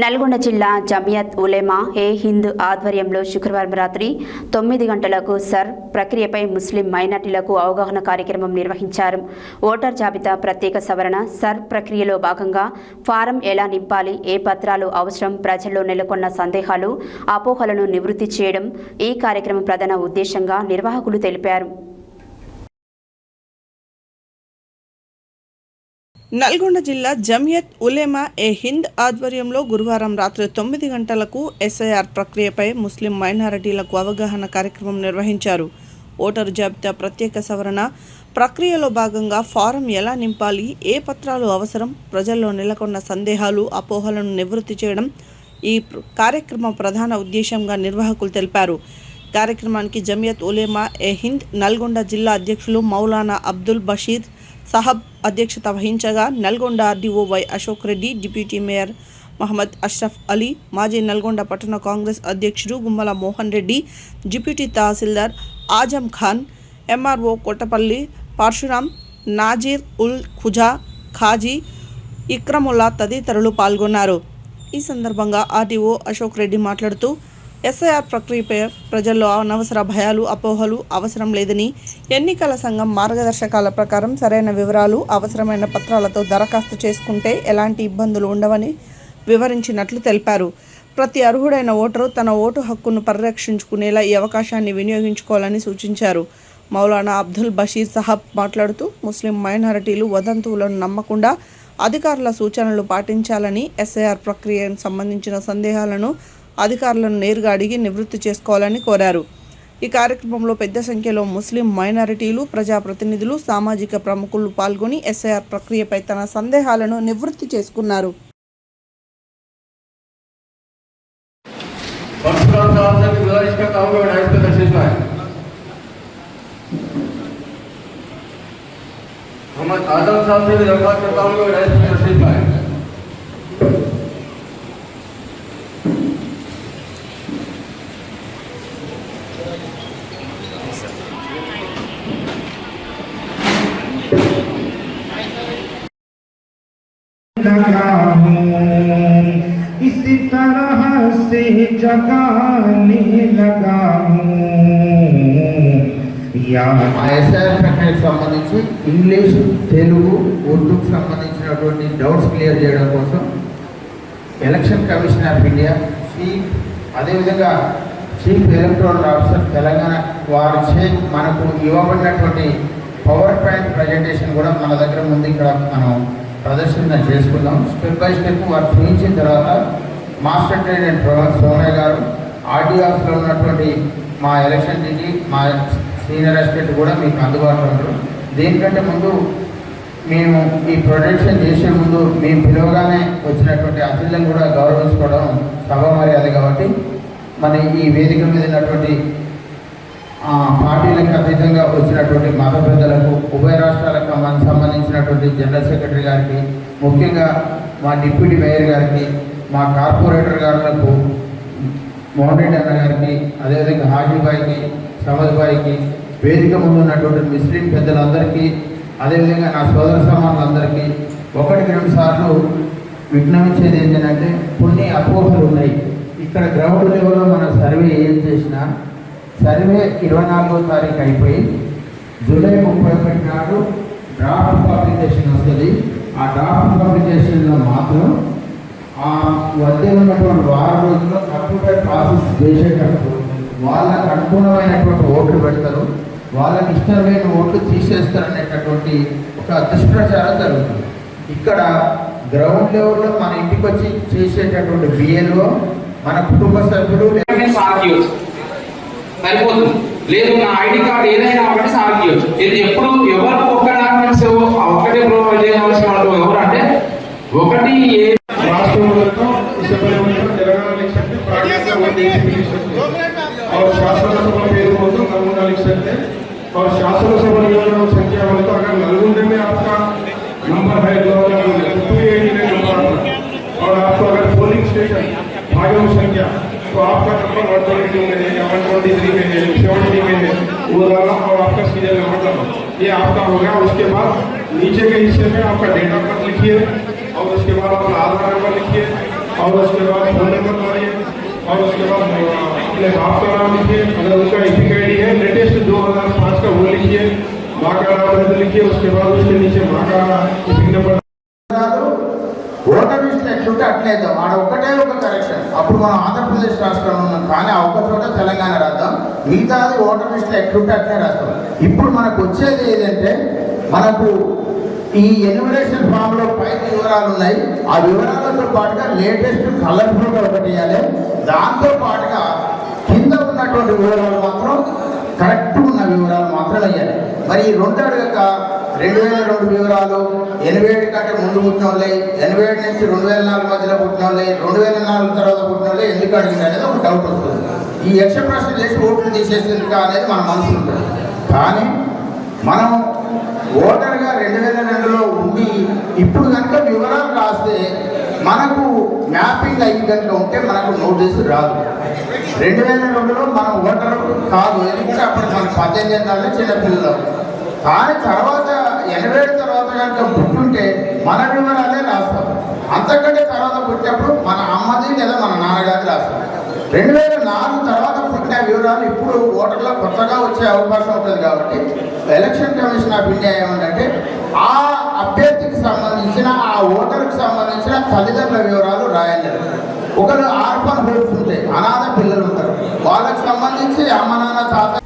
నల్గొండ జిల్లా జమియత్ ఉలెమా ఏ హింద్ ఆధ్వర్యంలో శుక్రవారం రాత్రి 9 గంటలకు సర్ ప్రక్రియపై ముస్లిం మైనార్టీలకు అవగాహన కార్యక్రమం నిర్వహించారు. ఓటర్ జాబితా ప్రత్యేక సవరణ సర్ ప్రక్రియలో భాగంగా ఫారం ఎలా నింపాలి, ఏ పత్రాలు అవసరం, ప్రజల్లో నెలకొన్న సందేహాలు, అపోహలను నివృత్తి చేయడం ఈ కార్యక్రమం ప్రధాన ఉద్దేశంగా నిర్వాహకులు తెలిపారు. నల్గొండ జిల్లా జమియత్ ఉలెమా ఏ హింద్ ఆధ్వర్యంలో గురువారం రాత్రి 9 గంటలకు ఎస్ఐఆర్ ప్రక్రియపై ముస్లిం మైనారిటీలకు అవగాహన కార్యక్రమం నిర్వహించారు. ఓటరు జాబితా ప్రత్యేక సవరణ ప్రక్రియలో భాగంగా ఫారం ఎలా నింపాలి, ఏ పత్రాలు అవసరం, ప్రజల్లో నెలకొన్న సందేహాలు, అపోహలను నివృత్తి చేయడం ఈ కార్యక్రమం ప్రధాన ఉద్దేశంగా నిర్వాహకులు తెలిపారు. కార్యక్రమానికి జమియత్ ఉలెమా ఏ హింద్ నల్గొండ జిల్లా అధ్యక్షులు మౌలానా అబ్దుల్ బషీర్ సాహబ్ అధ్యక్షత వహించగా Nalgonda RDO Y Ashok Reddy, deputy mayor Mohammed Ashraf Ali, మాజీ నల్గొండ పట్టణ కాంగ్రెస్ అధ్యక్షుడు గుమ్మల మోహన్ రెడ్డి, డిప్యూటీ తహసీల్దార్ ఆజం ఖాన్, ఎంఆర్ఓ కొట్టపల్లి పరశురాం, నాజీర్ ఉల్ ఖుజా, ఖాజీ ఇక్రముల్లా తదితరులు పాల్గొన్నారు. ఈ సందర్భంగా ఆర్డీఓ అశోక్ రెడ్డి మాట్లాడుతూ ఎస్ఐఆర్ ప్రక్రియపై ప్రజల్లో అనవసర భయాలు, అపోహలు అవసరం లేదని, ఎన్నికల సంఘం మార్గదర్శకాల ప్రకారం సరైన వివరాలు, అవసరమైన పత్రాలతో దరఖాస్తు చేసుకుంటే ఎలాంటి ఇబ్బందులు ఉండవని వివరించినట్లు తెలిపారు. ప్రతి అర్హుడైన ఓటరు తన ఓటు హక్కును పరిరక్షించుకునేలా ఈ అవకాశాన్ని వినియోగించుకోవాలని సూచించారు. మౌలానా అబ్దుల్ బషీర్ సాహబ్ మాట్లాడుతూ ముస్లిం మైనారిటీలు వదంతువులను నమ్మకుండా అధికారుల సూచనలు పాటించాలని, ఎస్ఐఆర్ ప్రక్రియకు సంబంధించిన సందేహాలను అధికారులను నేరుగా అడిగి నివృత్తి చేసుకోవాలని కోరారు. ఈ కార్యక్రమంలో పెద్ద సంఖ్యలో ముస్లిం మైనారిటీలు, ప్రజాప్రతినిధులు, సామాజిక ప్రముఖులు పాల్గొని ఎస్ఐఆర్ ప్రక్రియపై తన సందేహాలను నివృత్తి చేసుకున్నారు. लगा हूँ इसी तरह से जगाने लगा हूँ ఆ ఎస్ఐఆర్ ప్రక్రియకు సంబంధించి ఇంగ్లీష్, తెలుగు, ఉర్దూకు సంబంధించినటువంటి డౌట్స్ క్లియర్ చేయడం కోసం ఎలక్షన్ కమిషన్ ఆఫ్ ఇండియా అదేవిధంగా చీఫ్ ఎలక్టోరల్ ఆఫీసర్ తెలంగాణ వారిచే మనకు ఇవ్వబడినటువంటి పవర్ పాయింట్ ప్రజెంటేషన్ కూడా మన దగ్గర ముందు ఇక్కడ మనం ప్రదర్శన చేసుకుందాం. స్టెప్ బై స్టెప్ వారు చూపించిన తర్వాత మాస్టర్ ట్రైనర్ సోమయ్య గారు, ఆర్డీఆర్స్లో ఉన్నటువంటి మా ఎలక్షన్ డ్యూటీ, మా సీనియర్ అసిస్టెంట్ కూడా మీకు అందుబాటులో ఉంటారు. దీనికంటే ముందు మేము ఈ ప్రొడక్షన్ చేసే ముందు మేము పిలవగానే వచ్చినటువంటి అతిథులను కూడా గౌరవించుకోవడం సభ మర్యాద కాబట్టి మన ఈ వేదిక మీద ఉన్నటువంటి పార్టీలకు అతీతంగా వచ్చినటువంటి మత పెద్దలకు, ఉభయ రాష్ట్రాలకు సంబంధించినటువంటి జనరల్ సెక్రటరీ గారికి, ముఖ్యంగా మా డిప్యూటీ మేయర్ గారికి, మా కార్పొరేటర్ గారులకు, మోహన్ రెడ్డి అన్న గారికి, అదేవిధంగా హాజీబాయికి, సమద్బాయికి, వేదిక ముందు ఉన్నటువంటి ముస్లిం పెద్దలందరికీ, అదేవిధంగా నా సోదర సమానులందరికీ 1-2 సార్లు విజ్ఞాపించేది ఏంటంటే కొన్ని అపోహలు ఉన్నాయి. ఇక్కడ గ్రౌండ్ లెవెల్లో మన సర్వే ఏం చేసినా సర్వే 24వ తారీఖు అయిపోయి జూలై 31 నాడు డ్రాఫ్ట్ పబ్లికేషన్ వస్తుంది. ఆ డ్రాఫ్ట్ పబ్లికేషన్లో మాత్రం ఆ వద్ద ఉన్నటువంటి 6 రోజుల్లో కంప్యూటర్ ప్రాసెస్ చేసేటప్పుడు వాళ్ళకు అనుగుణమైనటువంటి ఓట్లు పెడతారు, వాళ్ళకి ఇష్టం లేని ఓట్లు తీసేస్తారనేటటువంటి ఒక దుష్ప్రచారం జరుగుతుంది. ఇక్కడ గ్రౌండ్ లెవెల్లో మన ఇంటికి వచ్చి చేసేటటువంటి బిఏలో మన కుటుంబ సభ్యులు సరిపోతుంది. లేదు నా ఐడి కార్డు ఏదైనా ఒకటి సాగియొచ్చు. ఇది ఎప్పుడు ఎవరు ఒక్క డాక్యుమెంట్స్ ఒక్కటే ప్రొవైడ్ చేయవలసిన వాళ్ళు ఎవరు అంటే ఒకటి రాష్ట్రంలో తెలంగాణ इलेक्शन में और शासनसभा పేరు కోసం నల్గొండ इलेक्शन है और शासनसभा नियोजन संख्या वाले तो अगर नलगुंडे में आपका नंबर है 289 नंबर और आपको अगर पोलिंग स्टेशन भागों संख्या तो आपका नंबर 122 में है या 123 में है 70 में है वो वाला और आपका सीरियल नंबर ये आपका हो गया। उसके बाद नीचे के हिस्से में आपका डेट ऑफ बर्थ लिखिए और उसके बाद अपना आधार नंबर लिखिए और उसके बाद फोन नंबर डालिए और उसके बाद अपने बाप का नाम लिखिए, अगर उसका एपिक आईडी है लेटेस्ट 2005 का वो लिखिए, माँ का नाम लिखिए, उसके बाद उसके नीचे माँ का एपिक नंबर ఓటర్ లిస్ట్ ఎట్లుంటే అట్లేద్దాం. ఆడ ఒకటే ఒక కరెక్షన్. అప్పుడు మనం ఆంధ్రప్రదేశ్ రాష్ట్రంలో ఉన్నాం, కానీ ఆ ఒక్క చోట తెలంగాణ రాద్దాం, మిగతాది ఓటర్ లిస్ట్ ఎట్లుంటే అట్లే రాస్తాం. ఇప్పుడు మనకు వచ్చేది ఏదంటే మనకు ఈ ఎన్యుమరేషన్ ఫామ్లో పైన వివరాలు ఉన్నాయి. ఆ వివరాలతో పాటుగా లేటెస్ట్ కలర్ ఫోటో ఒకటి ఇవ్వాలి. దాంతో పాటుగా కింద ఉన్నటువంటి వివరాలు మాత్రం కరెక్ట్ ఉన్న వివరాలు మాత్రం ఇవ్వాలి. మరి ఈ 2 అడగక 2002 వివరాలు, 87 కంటే ముందు పుట్టిన వాళ్ళే, 87 నుంచి 2004 మధ్యలో పుట్టిన వాళ్ళే, 2004 తర్వాత పుట్టిన వాళ్ళే ఎందుకు అడిగింది అనేది ఒక డౌట్ వస్తుంది. ఈ యక్ష ప్రశ్న చేసి ఓట్లు తీసేసింది అనేది మన మనసు ఉంటుంది. కానీ మనం ఓటర్గా 2002లో ఉండి ఇప్పుడు కనుక వివరాలు రాస్తే మనకు మ్యాపింగ్ అయ్యి కనుక ఉంటే మనకు నోటీసు రాదు. 2002లో మనం ఓటర్ కాదు, ఎందుకంటే అప్పుడు మనకు 18 ఏళ్ళ చిన్నపిల్లలు. కానీ తర్వాత 87 తర్వాత కనుక పుట్టుంటే మన వివరాలే రాస్తాం. అంతకంటే తర్వాత పుట్టినప్పుడు మన అమ్మది లేదా మన నాన్నగారి రాస్తాం. 2004 తర్వాత పుట్టిన వివరాలు ఇప్పుడు ఓటర్లో కొత్తగా వచ్చే అవకాశం ఉంటుంది. కాబట్టి ఎలక్షన్ కమిషన్ ఆఫ్ ఇండియా ఏమంటే ఆ అభ్యర్థికి సంబంధించిన ఆ ఓటర్కి సంబంధించిన తల్లిదండ్రుల వివరాలు రాయాలి. ఒకరు ఆర్ఫన్ హోమ్స్ ఉంటాయి, అనాథ పిల్లలు ఉంటారు, వాళ్ళకి సంబంధించి అమ్మ నాన్న తాత.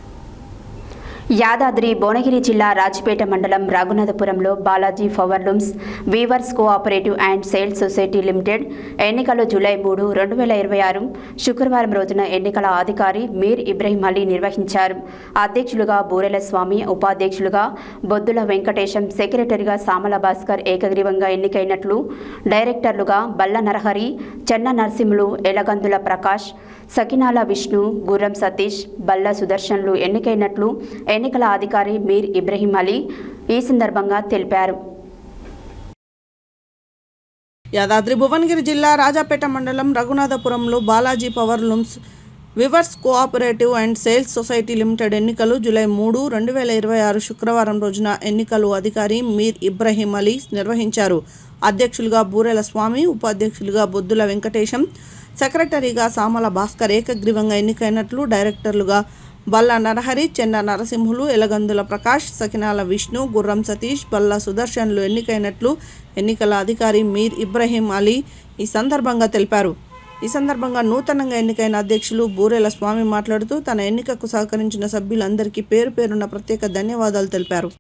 యాదాద్రి భువనగిరి జిల్లా రాజపేట మండలం రఘునాథపురంలో Balaji powerlooms weavers cooperative and sales society limited ఎన్నికలు జూలై 3, 2026 శుక్రవారం రోజున ఎన్నికల అధికారి మీర్ ఇబ్రహీం అలీ నిర్వహించారు. అధ్యక్షులుగా బూరెల స్వామి, ఉపాధ్యక్షులుగా బొద్దుల వెంకటేశం, సెక్రటరీగా సామల భాస్కర్ ఏకగ్రీవంగా ఎన్నికైనట్లు, డైరెక్టర్లుగా బల్ల నరహరి, చెన్న నరసింహులు, ఎలగందుల ప్రకాష్, సకినాల విష్ణు, గుర్రం సతీష్, బల్ల సుదర్శన్లు ఎన్నికైనట్లు ఎన్నికల అధికారి మీర్ ఇబ్రహీం అలీ ఈ సందర్భంగా తెలిపారు. యాదాద్రి భువనగిరి జిల్లా రాజాపేట మండలం రఘునాథపురంలో Balaji powerlooms weavers cooperative and sales society limited ఎన్నికలు జూలై 3, 2026 శుక్రవారం రోజున ఎన్నికలు అధికారి మీర్ ఇబ్రహీం అలీ నిర్వహించారు. అధ్యక్షులుగా బూరెల స్వామి, ఉపాధ్యక్షులుగా బొద్దుల వెంకటేశం, సెక్రటరీగా సామల భాస్కర్ ఏకగ్రీవంగా ఎన్నికైనట్లు, డైరెక్టర్లుగా బల్లా నరహరి, చెన్న నరసింహులు, ఎలగందుల ప్రకాష్, సకినాల విష్ణు, గుర్రం సతీష్, బల్లా సుదర్శన్లు ఎన్నికైనట్లు ఎన్నికల అధికారి మీర్ ఇబ్రహీం అలీ ఈ సందర్భంగా తెలిపారు. ఈ సందర్భంగా నూతనంగా ఎన్నికైన అధ్యక్షులు బూరెల స్వామి మాట్లాడుతూ తన ఎన్నికకు సహకరించిన సభ్యులందరికీ పేరు పేరున ప్రత్యేక ధన్యవాదాలు తెలిపారు.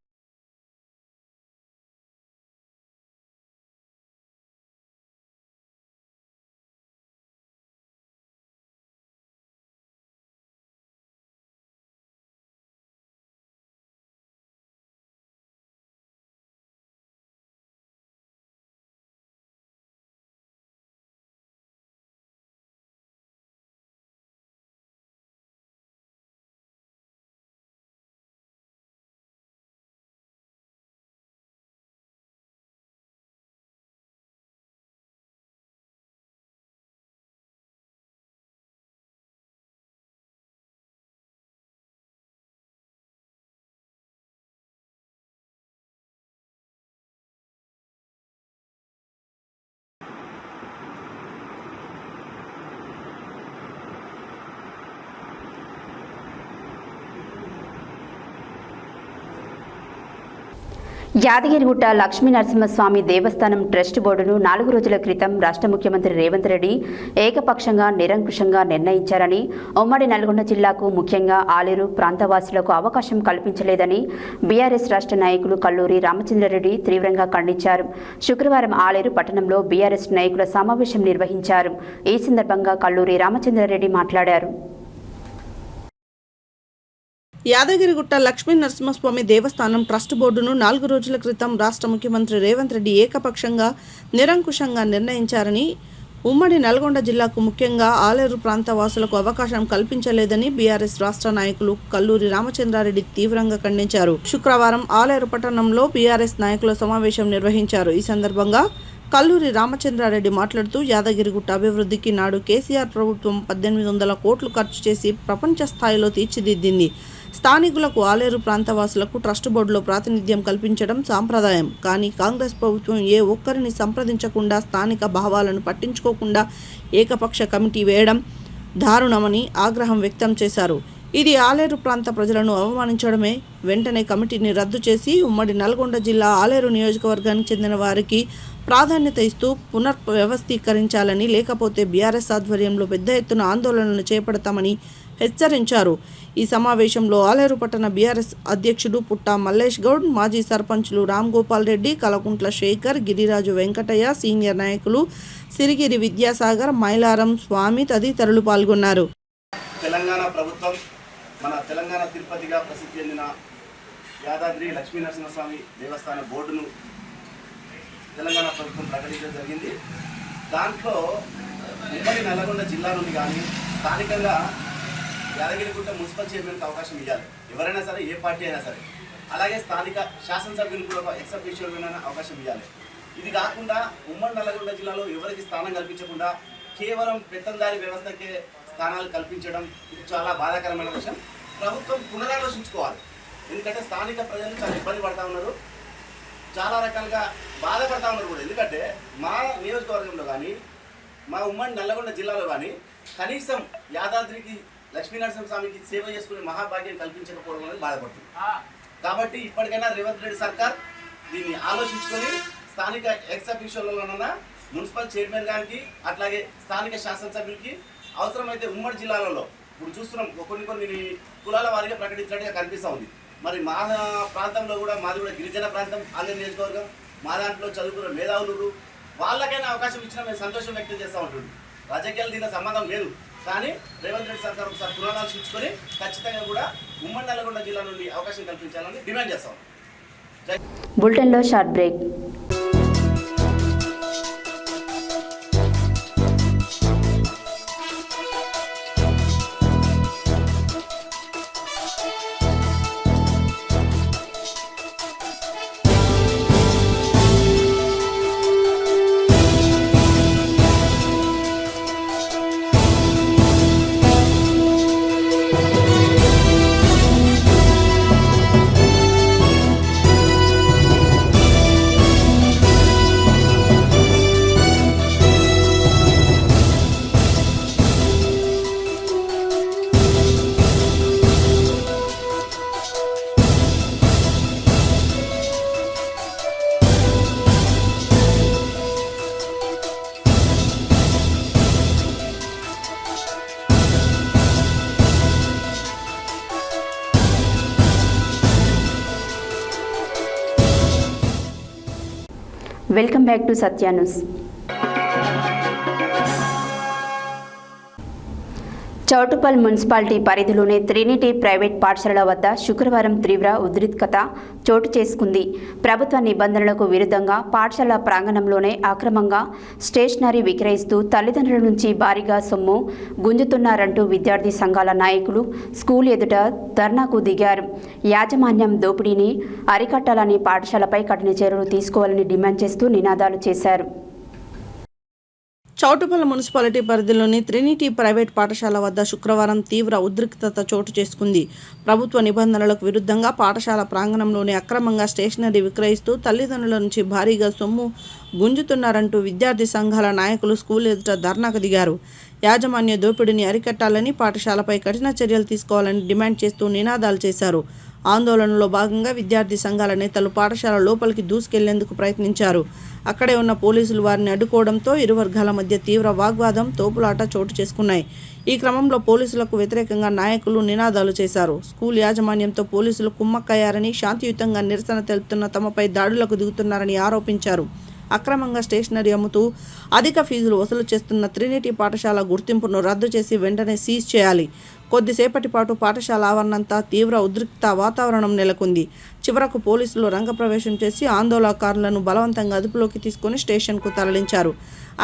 యాదగిరిగుట్ట లక్ష్మీ నరసింహస్వామి దేవస్థానం ట్రస్ట్ బోర్డును 4 రోజుల క్రితం రాష్ట్ర ముఖ్యమంత్రి రేవంత్ రెడ్డి ఏకపక్షంగా నిరంకుశంగా నిర్ణయించారని, ఉమ్మడి నల్గొండ జిల్లాకు ముఖ్యంగా ఆలేరు ప్రాంతవాసులకు అవకాశం కల్పించలేదని బీఆర్ఎస్ రాష్ట్ర నాయకులు కల్లూరి రామచంద్రారెడ్డి తీవ్రంగా ఖండించారు. శుక్రవారం ఆలేరు పట్టణంలో బీఆర్ఎస్ నాయకుల సమావేశం నిర్వహించారు. ఈ సందర్భంగా కల్లూరి రామచంద్రారెడ్డి మాట్లాడారు. యాదగిరిగుట్ట లక్ష్మీ నరసింహస్వామి దేవస్థానం ట్రస్ట్ బోర్డును 4 రోజుల క్రితం రాష్ట్ర ముఖ్యమంత్రి రేవంత్ రెడ్డి ఏకపక్షంగా నిరంకుశంగా నిర్ణయించారని, ఉమ్మడి నల్గొండ జిల్లాకు ముఖ్యంగా ఆలేరు ప్రాంత వాసులకు అవకాశం కల్పించలేదని బీఆర్ఎస్ రాష్ట్ర నాయకులు కల్లూరి రామచంద్రారెడ్డి తీవ్రంగా ఖండించారు. శుక్రవారం ఆలేరు పట్టణంలో బీఆర్ఎస్ నాయకుల సమావేశం నిర్వహించారు. ఈ సందర్భంగా కల్లూరి రామచంద్రారెడ్డి మాట్లాడుతూ యాదగిరిగుట్ట అభివృద్ధికి నాడు కేసీఆర్ ప్రభుత్వం 1800 కోట్లు ఖర్చు చేసి ప్రపంచ స్థాయిలో తీర్చిదిద్దింది. స్థానికులకు ఆలేరు ప్రాంతవాసులకు ట్రస్ట్ బోర్డులో ప్రాతినిధ్యం కల్పించడం సాంప్రదాయం. కానీ కాంగ్రెస్ ప్రభుత్వం ఏ ఒక్కరిని సంప్రదించకుండా, స్థానిక భావాలను పట్టించుకోకుండా ఏకపక్ష కమిటీ వేయడం దారుణమని ఆగ్రహం వ్యక్తం చేశారు. ఇది ఆలేరు ప్రాంత ప్రజలను అవమానించడమే. వెంటనే కమిటీని రద్దు చేసి ఉమ్మడి నల్గొండ జిల్లా ఆలేరు నియోజకవర్గానికి చెందిన వారికి ప్రాధాన్యత ఇస్తూ పునర్వ్యవస్థీకరించాలని, లేకపోతే బీఆర్ఎస్ ఆధ్వర్యంలో పెద్ద ఎత్తున ఆందోళనలు చేపడతామని హెచ్చరించారు. ఈ సమావేశంలో ఆలేరు పట్టణ బీఆర్ఎస్ అధ్యక్షుడు పుట్టా మల్లేష్ గౌడ్, మాజీ సర్పంచులు రామ్ గోపాల్ రెడ్డి, కలకుంట్ల శేఖర్, గిరిరాజు వెంకటయ్య, సీనియర్ నాయకులు సిరిగిరి విద్యాసాగర్, మైలారం స్వామి తదితరులు పాల్గొన్నారు. తెలంగాణ ప్రభుత్వం మన తెలంగాణ తిరుపతిగా ప్రసిద్ధి చెందిన యాదాద్రి లక్ష్మీ నరసింహస్వామి దేవస్థాన బోర్డును తెలంగాణ ప్రభుత్వం ప్రకటించడం జరిగింది. దాంట్లో ఉమ్మడి నల్గొండ జిల్లా నుండి కానీ స్థానికంగా యాదగిరిగుట్ట మున్సిపల్ చైర్మన్కి అవకాశం ఇవ్వాలి. ఎవరైనా సరే, ఏ పార్టీ అయినా సరే. అలాగే స్థానిక శాసనసభ్యులకు కూడా ఎక్స్ అఫీషియల్గా అవకాశం ఇవ్వాలి. ఇది కాకుండా ఉమ్మడి నల్గొండ జిల్లాలో ఎవరికి స్థానం కల్పించకుండా కేవలం పెత్తందారి వ్యవస్థకే స్థానాలు కల్పించడం ఇది చాలా బాధాకరమైన విషయం. ప్రభుత్వం పునరాలోచించుకోవాలి. ఎందుకంటే స్థానిక ప్రజలు చాలా ఇబ్బంది పడతా ఉన్నారు, చాలా రకాలుగా బాధపడతా ఉన్నారు కూడా. ఎందుకంటే మా నియోజకవర్గంలో కానీ, మా ఉమ్మడి నల్లగొండ జిల్లాలో కానీ కనీసం యాదాద్రికి లక్ష్మీ నరసింహస్వామికి సేవ చేసుకునే మహాభాగ్యం కల్పించకపోవడం అనేది బాధపడుతుంది. కాబట్టి ఇప్పటికైనా రేవంత్ రెడ్డి సర్కార్ దీన్ని ఆలోచించుకొని స్థానిక ఎక్స్ అఫీషియల్లోనన్నా మున్సిపల్ చైర్మన్ గారికి, అట్లాగే స్థానిక శాసనసభ్యులకి అవసరమైతే ఉమ్మడి జిల్లాలలో ఇప్పుడు చూస్తున్నాం కొన్ని కులాల వారిగా ప్రకటించినట్టుగా కనిపిస్తూ ఉంది. మరి మా ప్రాంతంలో కూడా, మాది కూడా గిరిజన ప్రాంతం, ఆలేరు నియోజకవర్గం, మా దాంట్లో చదువుకున్న మేధావులు, వాళ్ళకైనా అవకాశం ఇచ్చినా మేము సంతోషం వ్యక్తం చేస్తూ ఉంటుంది. రాజకీయాలు దీనికి సంబంధం లేదు. కానీ రేవంత్ రెడ్డి సర్కార్ ఒకసారి పునరాలోచించుకొని ఖచ్చితంగా కూడా ఉమ్మడి నల్గొండ జిల్లా నుండి అవకాశం కల్పించాలని డిమాండ్ చేస్తాం. బులెటిన్లో short break. Welcome back to Satya news. Choutuppal municipality పరిధిలోని ట్రినిటీ ప్రైవేట్ పాఠశాలల వద్ద శుక్రవారం తీవ్ర ఉద్రిక్తత చోటు చేసుకుంది. ప్రభుత్వ నిబంధనలకు విరుద్ధంగా పాఠశాల ప్రాంగణంలోనే అక్రమంగా స్టేషనరీ విక్రయిస్తూ తల్లిదండ్రుల నుంచి భారీగా సొమ్ము గుంజుతున్నారంటూ విద్యార్థి సంఘాల నాయకులు స్కూల్ ఎదుట ధర్నాకు దిగారు. యాజమాన్యం దోపిడీని అరికట్టాలని, పాఠశాలపై కఠిన చర్యలు తీసుకోవాలని డిమాండ్ చేస్తూ నినాదాలు చేశారు. చౌటుప్పల్ మున్సిపాలిటీ పరిధిలోని ట్రినిటీ ప్రైవేట్ పాఠశాల వద్ద శుక్రవారం తీవ్ర ఉద్రిక్తత చోటు చేసుకుంది. ప్రభుత్వ నిబంధనలకు విరుద్ధంగా పాఠశాల ప్రాంగణంలోనే అక్రమంగా స్టేషనరీ విక్రయిస్తూ తల్లిదండ్రుల నుంచి భారీగా సొమ్ము గుంజుతున్నారంటూ విద్యార్థి సంఘాల నాయకులు స్కూల్ ఎదుట ధర్నాకు దిగారు. యాజమాన్య దోపిడీని అరికట్టాలని, పాఠశాలపై కఠిన చర్యలు తీసుకోవాలని డిమాండ్ చేస్తూ నినాదాలు చేశారు. ఆందోళనలో భాగంగా విద్యార్థి సంఘాల నేతలు పాఠశాల లోపలికి దూసుకెళ్లేందుకు ప్రయత్నించారు. అక్కడే ఉన్న పోలీసులు వారిని అడ్డుకోవడంతో ఇరు వర్గాల మధ్య తీవ్ర వాగ్వాదం, తోపులాట చోటు చేసుకున్నాయి. ఈ క్రమంలో పోలీసులకు వ్యతిరేకంగా నాయకులు నినాదాలు చేశారు. స్కూల్ యాజమాన్యంతో పోలీసులు కుమ్మక్కయ్యారని, శాంతియుతంగా నిరసన తెలుపుతున్న తమపై దాడులకు దిగుతున్నారని ఆరోపించారు. అక్రమంగా స్టేషనరీ అమ్ముతూ అధిక ఫీజులు వసూలు చేస్తున్న ట్రినిటీ పాఠశాల గుర్తింపును రద్దు చేసి వెంటనే సీజ్ చేయాలి. కొద్దిసేపటి పాటు పాఠశాల ఆవరణంతా తీవ్ర ఉద్రిక్త వాతావరణం నెలకొంది. చివరకు పోలీసులు రంగప్రవేశం చేసి ఆందోళనకారులను బలవంతంగా అదుపులోకి తీసుకుని స్టేషన్కు తరలించారు.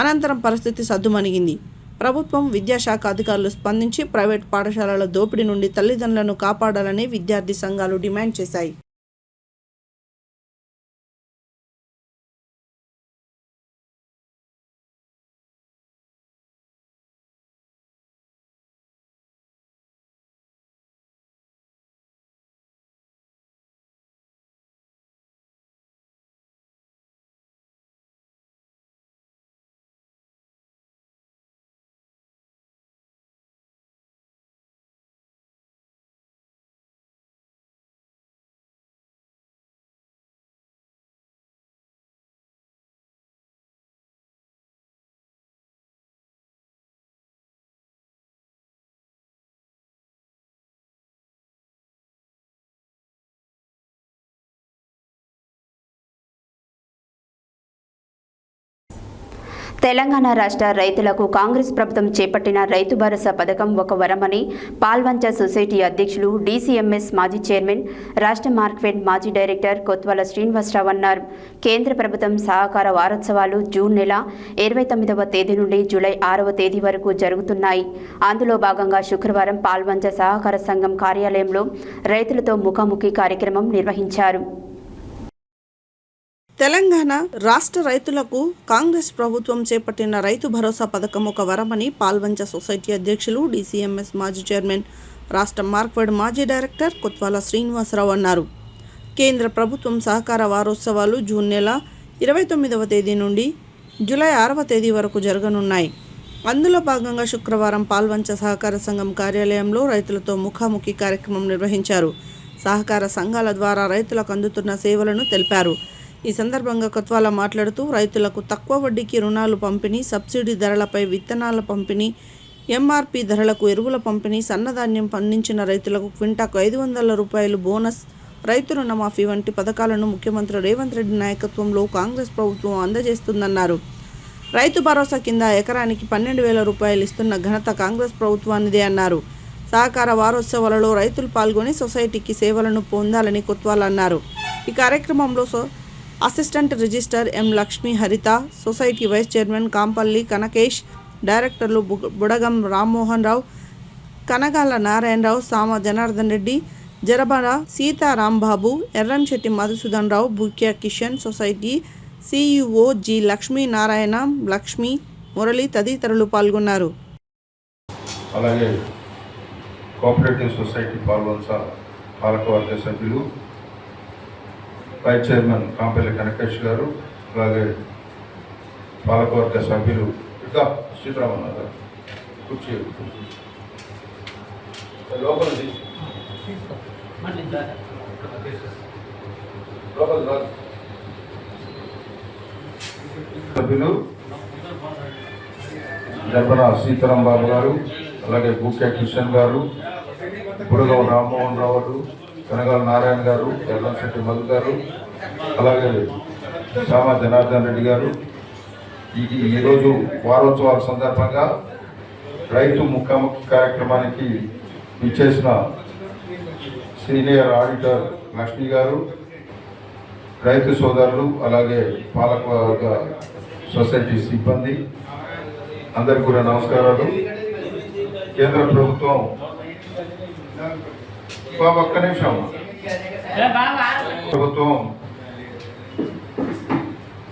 అనంతరం పరిస్థితి సద్దుమణిగింది. ప్రభుత్వం, విద్యాశాఖ అధికారులు స్పందించి ప్రైవేట్ పాఠశాలల దోపిడీ నుండి తల్లిదండ్రులను కాపాడాలని విద్యార్థి సంఘాలు డిమాండ్ చేశాయి. తెలంగాణ రాష్ట్ర రైతులకు కాంగ్రెస్ ప్రభుత్వం చేపట్టిన రైతు భరోసా పథకం ఒక వరమని పాల్వంచ సొసైటీ అధ్యక్షులు, డీసీఎంఎస్ మాజీ చైర్మన్, రాష్ట్ర మార్కెట్ మాజీ డైరెక్టర్ కొత్వాల శ్రీనివాసరావు అన్నారు. కేంద్ర ప్రభుత్వం సహకార వారోత్సవాలు జూన్ నెల 29వ తేదీ నుండి జూలై 6వ తేదీ వరకు జరుగుతున్నాయి. అందులో భాగంగా శుక్రవారం పాల్వంచ సహకార సంఘం కార్యాలయంలో రైతులతో ముఖాముఖి కార్యక్రమం నిర్వహించారు. తెలంగాణ రాష్ట్ర రైతులకు కాంగ్రెస్ ప్రభుత్వం చేపట్టిన రైతు భరోసా పథకం ఒక వరమని పాల్వంచ సొసైటీ అధ్యక్షులు, డీసీఎంఎస్ మాజీ చైర్మన్, రాష్ట్ర మార్కెట్ మాజీ డైరెక్టర్ కొత్వాల శ్రీనివాసరావు అన్నారు. కేంద్ర ప్రభుత్వం సహకార వారోత్సవాలు జూన్ నెల 29వ తేదీ నుండి జూలై 6వ తేదీ వరకు జరగనున్నాయి. అందులో భాగంగా శుక్రవారం పాల్వంచ సహకార సంఘం కార్యాలయంలో రైతులతో ముఖాముఖి కార్యక్రమం నిర్వహించారు. సహకార సంఘాల ద్వారా రైతులకు అందుతున్న సేవలను తెలిపారు. ఈ సందర్భంగా కొత్వాల మాట్లాడుతూ రైతులకు తక్కువ వడ్డీకి రుణాలు పంపిణీ, సబ్సిడీ ధరలపై విత్తనాల పంపిణీ, ఎంఆర్పి ధరలకు ఎరువుల పంపిణీ, సన్నధాన్యం పండించిన రైతులకు క్వింటాకు 500 రూపాయలు బోనస్, రైతు రుణమాఫీ వంటి పథకాలను ముఖ్యమంత్రి రేవంత్ రెడ్డి నాయకత్వంలో కాంగ్రెస్ ప్రభుత్వం అందజేస్తుందన్నారు. రైతు భరోసా కింద ఎకరానికి 12,000 రూపాయలు ఇస్తున్న ఘనత కాంగ్రెస్ ప్రభుత్వానిదే అన్నారు. సహకార వారోత్సవాలలో రైతులు పాల్గొని సొసైటీకి సేవలను పొందాలని కొత్వాల అన్నారు. ఈ కార్యక్రమంలో assistant register M Lakshmi Haritha, society vice chairman Kampalli Kanakesh, డైరెక్టర్లు Budagam Rammohan Rao, Kanagala Narayanarao, Sama Janardhan Reddy, Jarabara Sitarambabu, Erramshetty Madhusudan Rao, Bukya Kishan, society CEO G Lakshminarayana, Lakshmi, Murali తదితరులు పాల్గొన్నారు. అలాగే కోఆపరేటివ్ సొసైటీ పాల్వంచ పాలకవర్గ సభ్యులు, వైస్ చైర్మన్ కాంపల్లి కనకేష్ గారు, అలాగే పాలకవర్గ సభ్యులు ఇంకా సీతారామన్న గారు కూర్చి లోపల సభ్యులు జర్బన సీతారాం బాబు గారు, అలాగే బుక్యా కిషన్ గారు, బుడగం రామ్మోహన్ రావు, కనగాల నారాయణ గారు, ఎర్రంశెట్టి మధు గారు, అలాగే సామా జనార్దన్ రెడ్డి గారు, ఈరోజు వారోత్సవాల సందర్భంగా రైతు ముఖాముఖి కార్యక్రమానికి ఇచ్చేసిన సీనియర్ ఆడిటర్ లక్ష్మి గారు, రైతు సోదరులు, అలాగే పాలకవర్గ సొసైటీ సిబ్బంది అందరికీ కూడా నమస్కారాలు. కేంద్ర ప్రభుత్వం ఒక్క నిమిషం ప్రభుత్వం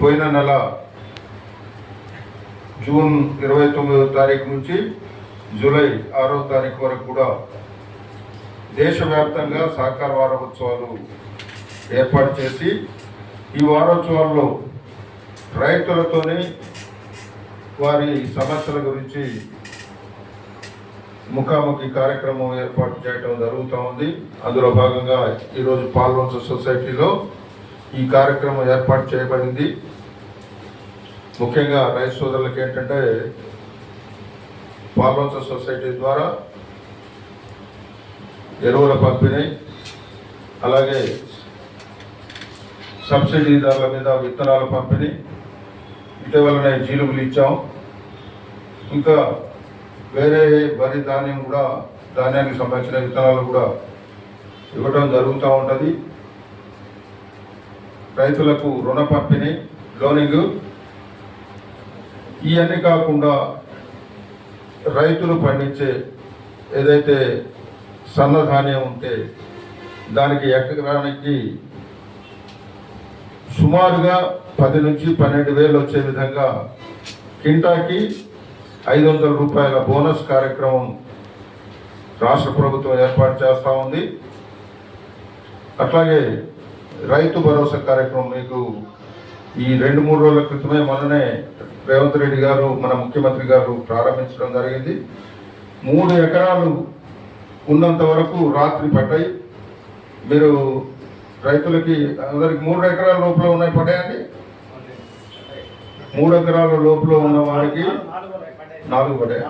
పోయిన నెల జూన్ 29వ తారీఖు నుంచి జూలై 6వ తారీఖు వరకు కూడా దేశవ్యాప్తంగా సహకార వారోత్సవాలు ఏర్పాటు చేసి ఈ వారోత్సవాల్లో రైతులతోని వారి సమస్యల గురించి ముఖాముఖి కార్యక్రమం ఏర్పాటు చేయడం జరుగుతూ ఉంది. అందులో భాగంగా ఈరోజు పాల్వంచ సొసైటీలో ఈ కార్యక్రమం ఏర్పాటు చేయబడింది. ముఖ్యంగా రైతు సోదరులకు ఏంటంటే పాల్వంచ సొసైటీ ద్వారా ఎరువుల పంపిణీ, అలాగే సబ్సిడీదారుల మీద విత్తనాల పంపిణీ, ఇటీవలనే జీలుగులు ఇచ్చాం. ఇంకా వేరే వరి ధాన్యానికి సంబంధించిన విత్తనాలు కూడా ఇవ్వడం జరుగుతూ ఉంటుంది. రైతులకు రుణ పంపిణీ, లోనింగ్, ఇవన్నీ కాకుండా రైతులు పండించే ఏదైతే సన్నధాన్యం ఉంటే దానికి ఎకరానికి సుమారుగా 10 నుంచి 12 వేలు వచ్చే విధంగా కింటాకి 500 రూపాయల బోనస్ కార్యక్రమం రాష్ట్ర ప్రభుత్వం ఏర్పాటు చేస్తూ ఉంది. అట్లాగే రైతు భరోసా కార్యక్రమం మీకు ఈ 2-3 రోజుల క్రితమే మొన్ననే రేవంత్ రెడ్డి గారు, మన ముఖ్యమంత్రి గారు ప్రారంభించడం జరిగింది. 3 ఎకరాలు ఉన్నంత వరకు రాత్రి పడ్డాయి. మీరు రైతులకి అందరికి 3 ఎకరాల లోపల ఉన్నాయి పడ్డాయండి. 3 ఎకరాల లోపల ఉన్న వారికి 4 పడ్డాయి.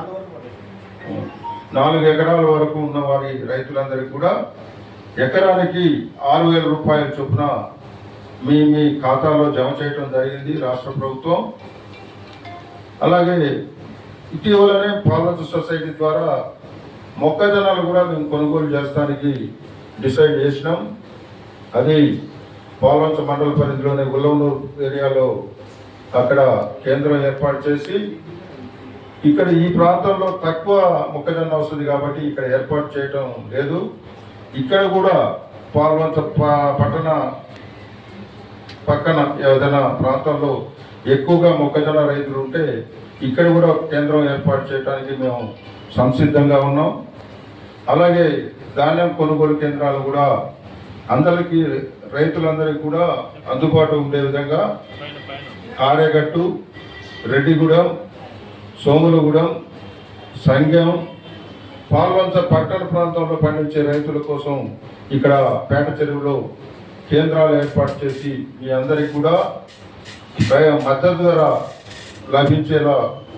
4 ఎకరాల వరకు ఉన్న వారి రైతులందరికీ కూడా ఎకరానికి 6,000 రూపాయల చొప్పున మీ ఖాతాలో జమ చేయడం జరిగింది రాష్ట్ర ప్రభుత్వం. అలాగే ఇటీవలనే పాల్వంచ సొసైటీ ద్వారా మొక్కజొన్నలు కూడా మేము కొనుగోలు చేస్తానికి డిసైడ్ చేసినాం. అది పాల్వంచ మండల పరిధిలోని ఉల్లవనూరు ఏరియాలో అక్కడ కేంద్రం ఏర్పాటు చేసి, ఇక్కడ ఈ ప్రాంతంలో తక్కువ మొక్కజొన్న వస్తుంది కాబట్టి ఇక్కడ ఏర్పాటు చేయటం లేదు. ఇక్కడ కూడా పాల్వంచ పట్టణ పక్కన ఏదైనా ప్రాంతంలో ఎక్కువగా మొక్కజొన్న రైతులు ఉంటే ఇక్కడ కూడా కేంద్రం ఏర్పాటు చేయడానికి మేము సంసిద్ధంగా ఉన్నాం. అలాగే ధాన్యం కొనుగోలు కేంద్రాలు కూడా అందరికీ, రైతులందరికీ కూడా అందుబాటు ఉండే విధంగా ఆరేగట్టు, రెడ్డిగూడెం, సోములగూడెం, సంగం, పాల్వంచ పట్టణ ప్రాంతంలో పండించే రైతుల కోసం ఇక్కడ పేట చెరువులో కేంద్రాలు ఏర్పాటు చేసి మీ అందరికీ కూడా మద్దతు ధర లభించేలా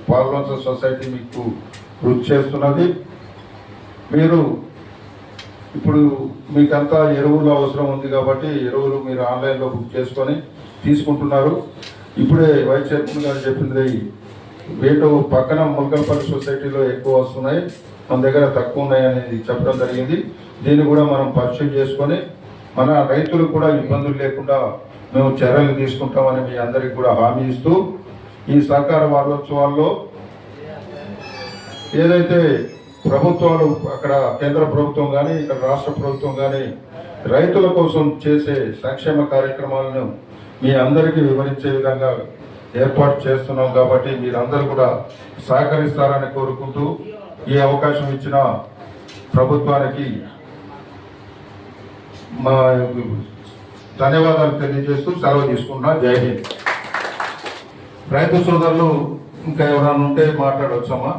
పాల్వంచ సొసైటీ మీకు కృషి చేస్తున్నది. మీరు ఇప్పుడు మీకంతా ఎరువుల అవసరం ఉంది కాబట్టి ఎరువులు మీరు ఆన్లైన్లో బుక్ చేసుకొని తీసుకుంటున్నారు. ఇప్పుడే వైస్ చైర్మన్ గారు చెప్పింది రేటు పక్కన ముల్కల్పల్లి సొసైటీలో ఎక్కువ వస్తున్నాయి, మన దగ్గర తక్కువ ఉన్నాయనేది చెప్పడం జరిగింది. దీన్ని కూడా మనం పరిశీలన చేసుకొని మన రైతులకు కూడా ఇబ్బందులు లేకుండా మేము చర్యలు తీసుకుంటామని మీ అందరికీ కూడా హామీ ఇస్తూ, ఈ సహకార వారోత్సవాల్లో ఏదైతే ప్రభుత్వాలు అక్కడ కేంద్ర ప్రభుత్వం కానీ ఇక్కడ రాష్ట్ర ప్రభుత్వం కానీ రైతుల కోసం చేసే సంక్షేమ కార్యక్రమాలను మీ అందరికీ వివరించే విధంగా ఏర్పాటు చేస్తున్నాం కాబట్టి మీరందరూ కూడా సహకరిస్తారని కోరుకుంటూ ఈ అవకాశం ఇచ్చిన ప్రభుత్వానికి మా ధన్యవాదాలు తెలియజేస్తూ సెలవు తీసుకున్నా. జై హింద్. రైతు సోదరులు ఇంకా ఎవరైనా ఉంటే మాట్లాడవచ్చమ్మా.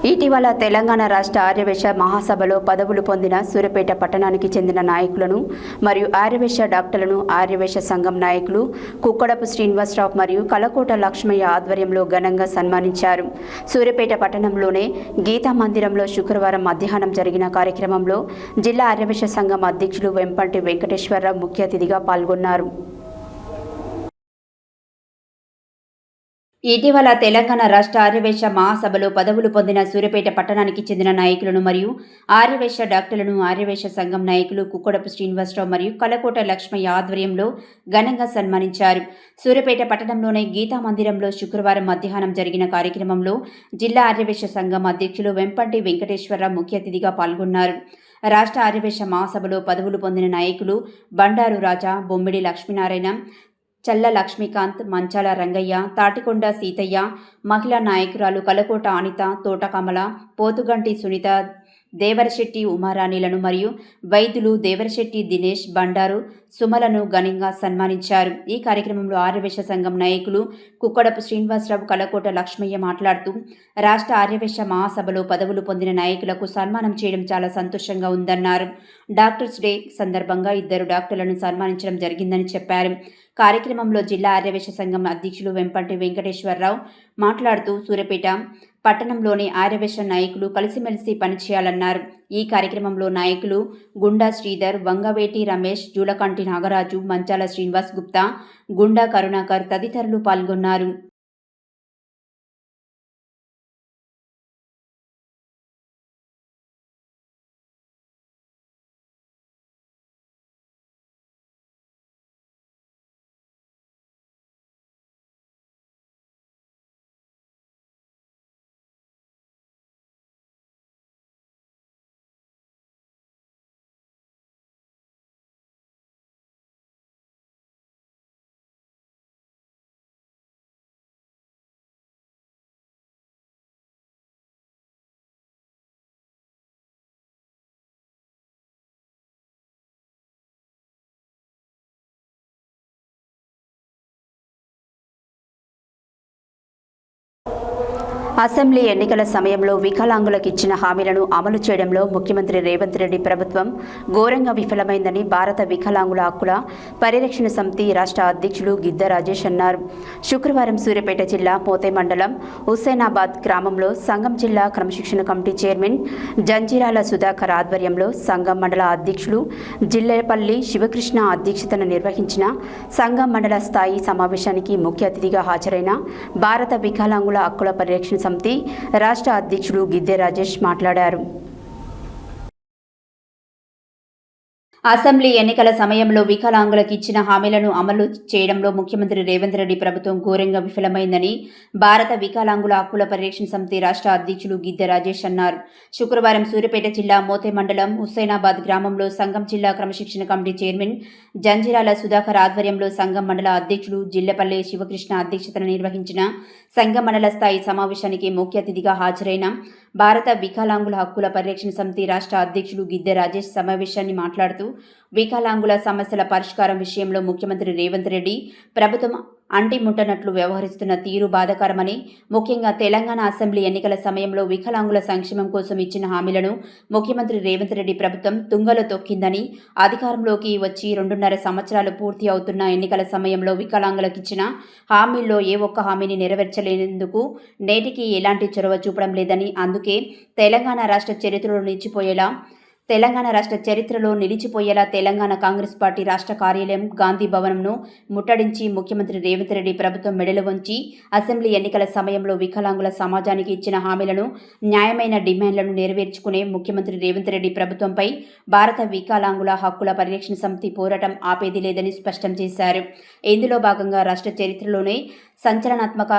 ఇటీవల తెలంగాణ రాష్ట్ర ఆర్యవేశ మహాసభలో పదవులు పొందిన సూర్యాపేట పట్టణానికి చెందిన నాయకులను మరియు ఆర్యవేశ డాక్టర్లను ఆర్యవేశ సంఘం నాయకులు కుక్కడపు శ్రీనివాసరావు మరియు కలకోట లక్ష్మయ్య ఆధ్వర్యంలో ఘనంగా సన్మానించారు. సూర్యాపేట పట్టణంలోనే గీతా మందిరంలో శుక్రవారం మధ్యాహ్నం జరిగిన కార్యక్రమంలో జిల్లా ఆర్యవేశ సంఘం అధ్యక్షులు వెంపంటి వెంకటేశ్వరరావు ముఖ్య అతిథిగా పాల్గొన్నారు. ఇటీవల తెలంగాణ రాష్ట్ర ఆర్యవేశ మహాసభలో పదవులు పొందిన సూర్యాపేట పట్టణానికి చెందిన నాయకులను మరియు ఆర్యవేశ డాక్టర్లను ఆర్యవేశ సంఘం నాయకులు కుక్కడపు శ్రీనివాసరావు మరియు కలకోట లక్ష్మయ్య ఆధ్వర్యంలో ఘనంగా సన్మానించారు. సూర్యాపేట పట్టణంలోని గీతా మందిరంలో శుక్రవారం మధ్యాహ్నం జరిగిన కార్యక్రమంలో జిల్లా ఆర్యవేశ సంఘం అధ్యక్షులు వెంపంటి వెంకటేశ్వరరావు ముఖ్య అతిథిగా పాల్గొన్నారు. రాష్ట్ర ఆర్యవేశ మహాసభలో పదవులు పొందిన నాయకులు బండారు రాజా, బొమ్మిడి లక్ష్మీనారాయణ, చల్ల లక్ష్మీకాంత్, మంచాల రంగయ్య, తాటికొండ సీతయ్య, మహిళా నాయకురాలు కలకోట అనిత, తోట కమల, పోతుగంటి సునీత, దేవరశెట్టి ఉమారాణిలను మరియు వైద్యులు దేవరశెట్టి దినేష్, బండారు సుమలను ఘనంగా సన్మానించారు. ఈ కార్యక్రమంలో ఆర్యవేశ సంఘం నాయకులు కుక్కడపు శ్రీనివాసరావు, కలకోట లక్ష్మయ్య మాట్లాడుతూ రాష్ట్ర ఆర్యవేశ మహాసభలో పదవులు పొందిన నాయకులకు సన్మానం చేయడం చాలా సంతోషంగా ఉందన్నారు. డాక్టర్స్ డే సందర్భంగా 2 డాక్టర్లను సన్మానించడం జరిగిందని చెప్పారు. కార్యక్రమంలో జిల్లా ఆర్యవేశ సంఘం అధ్యక్షులు వెంపంటి వెంకటేశ్వరరావు మాట్లాడుతూ సూర్యాపేట పట్టణంలోని ఆర్యవేశ నాయకులు కలిసిమెలిసి పనిచేయాలన్నారు. ఈ కార్యక్రమంలో నాయకులు గుండా శ్రీధర్, వంగవేటి రమేష్, జూలకంటి నాగరాజు, మంచాల శ్రీనివాస్ గుప్తా, గుండా కరుణాకర్ తదితరులు పాల్గొన్నారు. అసెంబ్లీ ఎన్నికల సమయంలో వికలాంగులకు ఇచ్చిన హామీలను అమలు చేయడంలో ముఖ్యమంత్రి రేవంత్ రెడ్డి ప్రభుత్వం ఘోరంగా విఫలమైందని భారత వికలాంగుల హక్కుల పరిరక్షణ సమితి రాష్ట్ర అధ్యక్షులు గిద్ద రాజేష్ అన్నారు. శుక్రవారం సూర్యాపేట జిల్లా మోతే మండలం హుస్సేనాబాద్ గ్రామంలో సంఘం జిల్లా క్రమశిక్షణ కమిటీ చైర్మన్ జంజీరాల సుధాకర్ ఆధ్వర్యంలో సంఘం మండల అధ్యక్షులు జిల్లేపల్లి శివకృష్ణ అధ్యక్షతన నిర్వహించిన సంఘం మండల స్థాయి సమావేశానికి ముఖ్య అతిథిగా హాజరైన భారత వికలాంగుల హక్కుల పరిరక్షణ సమితి రాష్ట్ర అధ్యక్షుడు గిద్దె రాజేష్ మాట్లాడారు. అసెంబ్లీ ఎన్నికల సమయంలో వికలాంగులకు ఇచ్చిన హామీలను అమలు చేయడంలో ముఖ్యమంత్రి రేవంత్ రెడ్డి ప్రభుత్వం ఘోరంగా విఫలమైందని భారత వికలాంగుల హక్కుల పరిరక్షణ సమితి రాష్ట్ర అధ్యక్షులు గిద్దె రాజేష్ అన్నారు. శుక్రవారం సూర్యాపేట జిల్లా మోతే మండలం హుస్సేనాబాద్ గ్రామంలో సంఘం జిల్లా క్రమశిక్షణ కమిటీ చైర్మన్ జంజీరాల సుధాకర్ ఆధ్వర్యంలో సంఘం మండల అధ్యక్షులు జిల్లెపల్లి శివకృష్ణ అధ్యక్షతన నిర్వహించిన సంఘం మండల స్థాయి సమావేశానికి ముఖ్య అతిథిగా హాజరైన భారత వికలాంగుల హక్కుల పరిరక్షణ సమితి రాష్ట్ర అధ్యక్షులు గిద్దె రాజేష్ సమావేశాన్ని మాట్లాడుతూ వికలాంగుల సమస్యల పరిష్కారం విషయంలో ముఖ్యమంత్రి రేవంత్ రెడ్డి ప్రభుత్వం అంటిముట్టనట్లు వ్యవహరిస్తున్న తీరు బాధాకరమని, ముఖ్యంగా తెలంగాణ అసెంబ్లీ ఎన్నికల సమయంలో వికలాంగుల సంక్షేమం కోసం ఇచ్చిన హామీలను ముఖ్యమంత్రి రేవంత్ రెడ్డి ప్రభుత్వం తుంగలో తొక్కిందని, అధికారంలోకి వచ్చి 2.5 సంవత్సరాలు పూర్తి అవుతున్న ఎన్నికల సమయంలో వికలాంగులకు ఇచ్చిన హామీల్లో ఏ ఒక్క హామీని నెరవేర్చలేనందుకు నేటికి ఎలాంటి చొరవ చూపడం లేదని, అందుకే తెలంగాణ రాష్ట్ర చరిత్రలో నిలిచిపోయేలా తెలంగాణ కాంగ్రెస్ పార్టీ రాష్ట్ర కార్యాలయం గాంధీ భవనంను ముట్టడించి ముఖ్యమంత్రి రేవంత్ రెడ్డి ప్రభుత్వం మెడలు వంచి అసెంబ్లీ ఎన్నికల సమయంలో వికలాంగుల సమాజానికి ఇచ్చిన హామీలను, న్యాయమైన డిమాండ్లను నెరవేర్చుకునే ముఖ్యమంత్రి రేవంత్ రెడ్డి ప్రభుత్వంపై భారత వికలాంగుల హక్కుల పరిరక్షణ సమితి పోరాటం ఆపేది లేదని స్పష్టం చేశారు. ఇందులో భాగంగా రాష్ట్ర చరిత్రలోనే సంచలనాత్మక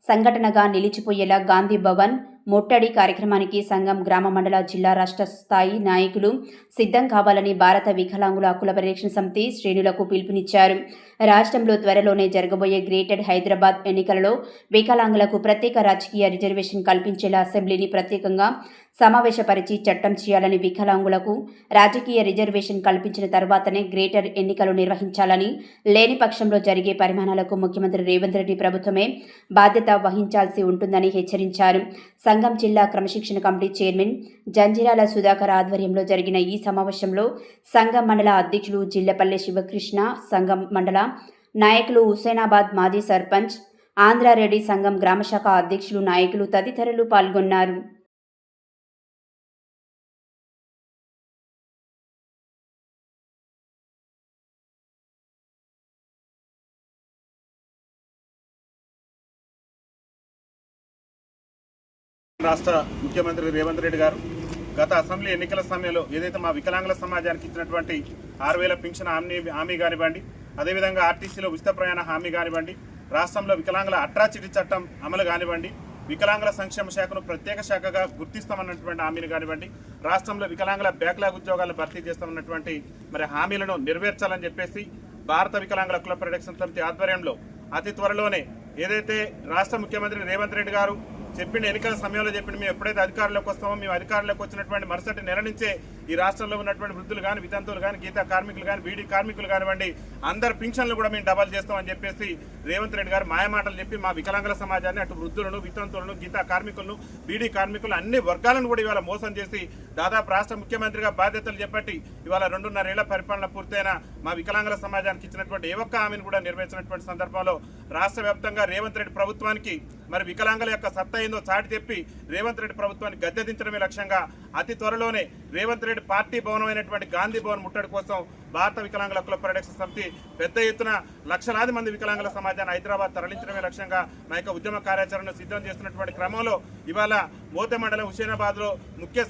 సంఘటనగా నిలిచిపోయేలా గాంధీ భవన్ ముట్టడి కార్యక్రమానికి సంఘం గ్రామ మండల జిల్లా రాష్ట్ర స్థాయి నాయకులు సిద్ధం కావాలని భారత వికలాంగుల హక్కుల పరిరక్షణ సమితి శ్రేణులకు పిలుపునిచ్చారు. రాష్ట్రంలో త్వరలోనే జరగబోయే గ్రేటర్ హైదరాబాద్ ఎన్నికలలో వికలాంగులకు ప్రత్యేక రాజకీయ రిజర్వేషన్ కల్పించేలా అసెంబ్లీని ప్రత్యేకంగా సమావేశపరిచి చట్టం చేయాలని, వికలాంగులకు రాజకీయ రిజర్వేషన్ కల్పించిన తర్వాతనే గ్రేటర్ ఎన్నికలు నిర్వహించాలని, లేని పక్షంలో జరిగే పరిమాణాలకు ముఖ్యమంత్రి రేవంత్ రెడ్డి ప్రభుత్వమే బాధ్యత వహించాల్సి ఉంటుందని హెచ్చరించారు. సంఘం జిల్లా క్రమశిక్షణ కమిటీ చైర్మన్ జంజిరాల సుధాకర్ ఆధ్వర్యంలో జరిగిన ఈ సమావేశంలో సంఘం మండల అధ్యక్షులు జిల్లపల్లె శివకృష్ణ, సంఘం మండల నాయకులు హుసేనాబాద్ మాజీ సర్పంచ్ ఆంధ్రారెడ్డి, సంఘం గ్రామశాఖ అధ్యక్షులు, నాయకులు తదితరులు పాల్గొన్నారు. రాష్ట్ర ముఖ్యమంత్రి రేవంత్ రెడ్డి గారు గత అసెంబ్లీ ఎన్నికల సమయంలో ఏదైతే మా వికలాంగుల సమాజానికి ఇచ్చినటువంటి 6,000 పింఛన్ హామీ కానివ్వండి, అదేవిధంగా ఆర్టీసీలో ఉచిత ప్రయాణ హామీ కానివ్వండి, రాష్ట్రంలో వికలాంగుల అట్రాసిటీ చట్టం అమలు కానివ్వండి, వికలాంగుల సంక్షేమ శాఖను ప్రత్యేక శాఖగా గుర్తిస్తామన్నటువంటి హామీలు కానివ్వండి, రాష్ట్రంలో వికలాంగుల బ్యాక్లాగ్ ఉద్యోగాలను భర్తీ చేస్తామన్నటువంటి హామీలను నెరవేర్చాలని చెప్పేసి భారత వికలాంగుల హక్కుల పరిరక్షణ సమితి ఆధ్వర్యంలో అతి త్వరలోనే ఏదైతే రాష్ట్ర ముఖ్యమంత్రి రేవంత్ రెడ్డి గారు చెప్పిన ఎన్నికల సమయంలో చెప్పిన మేము ఎప్పుడైతే అధికారంలోకి వస్తామో మేము అధికారంలోకి వచ్చినటువంటి మరుసటి నెల నుంచే ఈ రాష్ట్రంలో ఉన్నటువంటి వృద్ధులు కానీ, వితంతువులు కానీ, గీతా కార్మికులు కానీ, బీడీ కార్మికులు కానివ్వండి, అందరి పింఛన్లు కూడా మేము డబల్ చేస్తామని చెప్పేసి రేవంత్ రెడ్డి గారు మాయమాటలు చెప్పి మా వికలాంగుల సమాజాన్ని అటు వృద్ధులను, వితంతువులను, గీతా కార్మికులను, బీడీ కార్మికులు అన్ని వర్గాలను కూడా ఇవాళ మోసం చేసి దాదాపు రాష్ట్ర ముఖ్యమంత్రిగా బాధ్యతలు చేపట్టి ఇవాళ 2.5 ఏళ్ల పరిపాలన పూర్తయిన మా వికలాంగుల సమాజానికి ఇచ్చినటువంటి ఏ ఒక్క హామీని కూడా నెరవేర్చినటువంటి సందర్భంలో రాష్ట్ర వ్యాప్తంగా రేవంత్ రెడ్డి ప్రభుత్వానికి వికలాంగుల యొక్క సత్తా ఏందో చాటి చెప్పి రేవంత్ రెడ్డి ప్రభుత్వాన్ని గద్దెదించడమే లక్ష్యంగా అతి త్వరలోనే రేవంత్ రెడ్డి పార్టీ భవనం అయినటువంటి గాంధీ భవన్ ముట్టడి కోసం భారత వికలాంగుల హక్కుల పరిరక్షణ సమితి పెద్ద ఎత్తున లక్షలాది మంది వికలాంగుల సమాజాన్ని హైదరాబాద్ తరలించడమే లక్ష్యంగా మా యొక్క ఉద్యమ కార్యాచరణను సిద్ధం చేస్తున్నటువంటి క్రమంలో ఇవాళ మోతే మండలం హుసేనాబాద్లో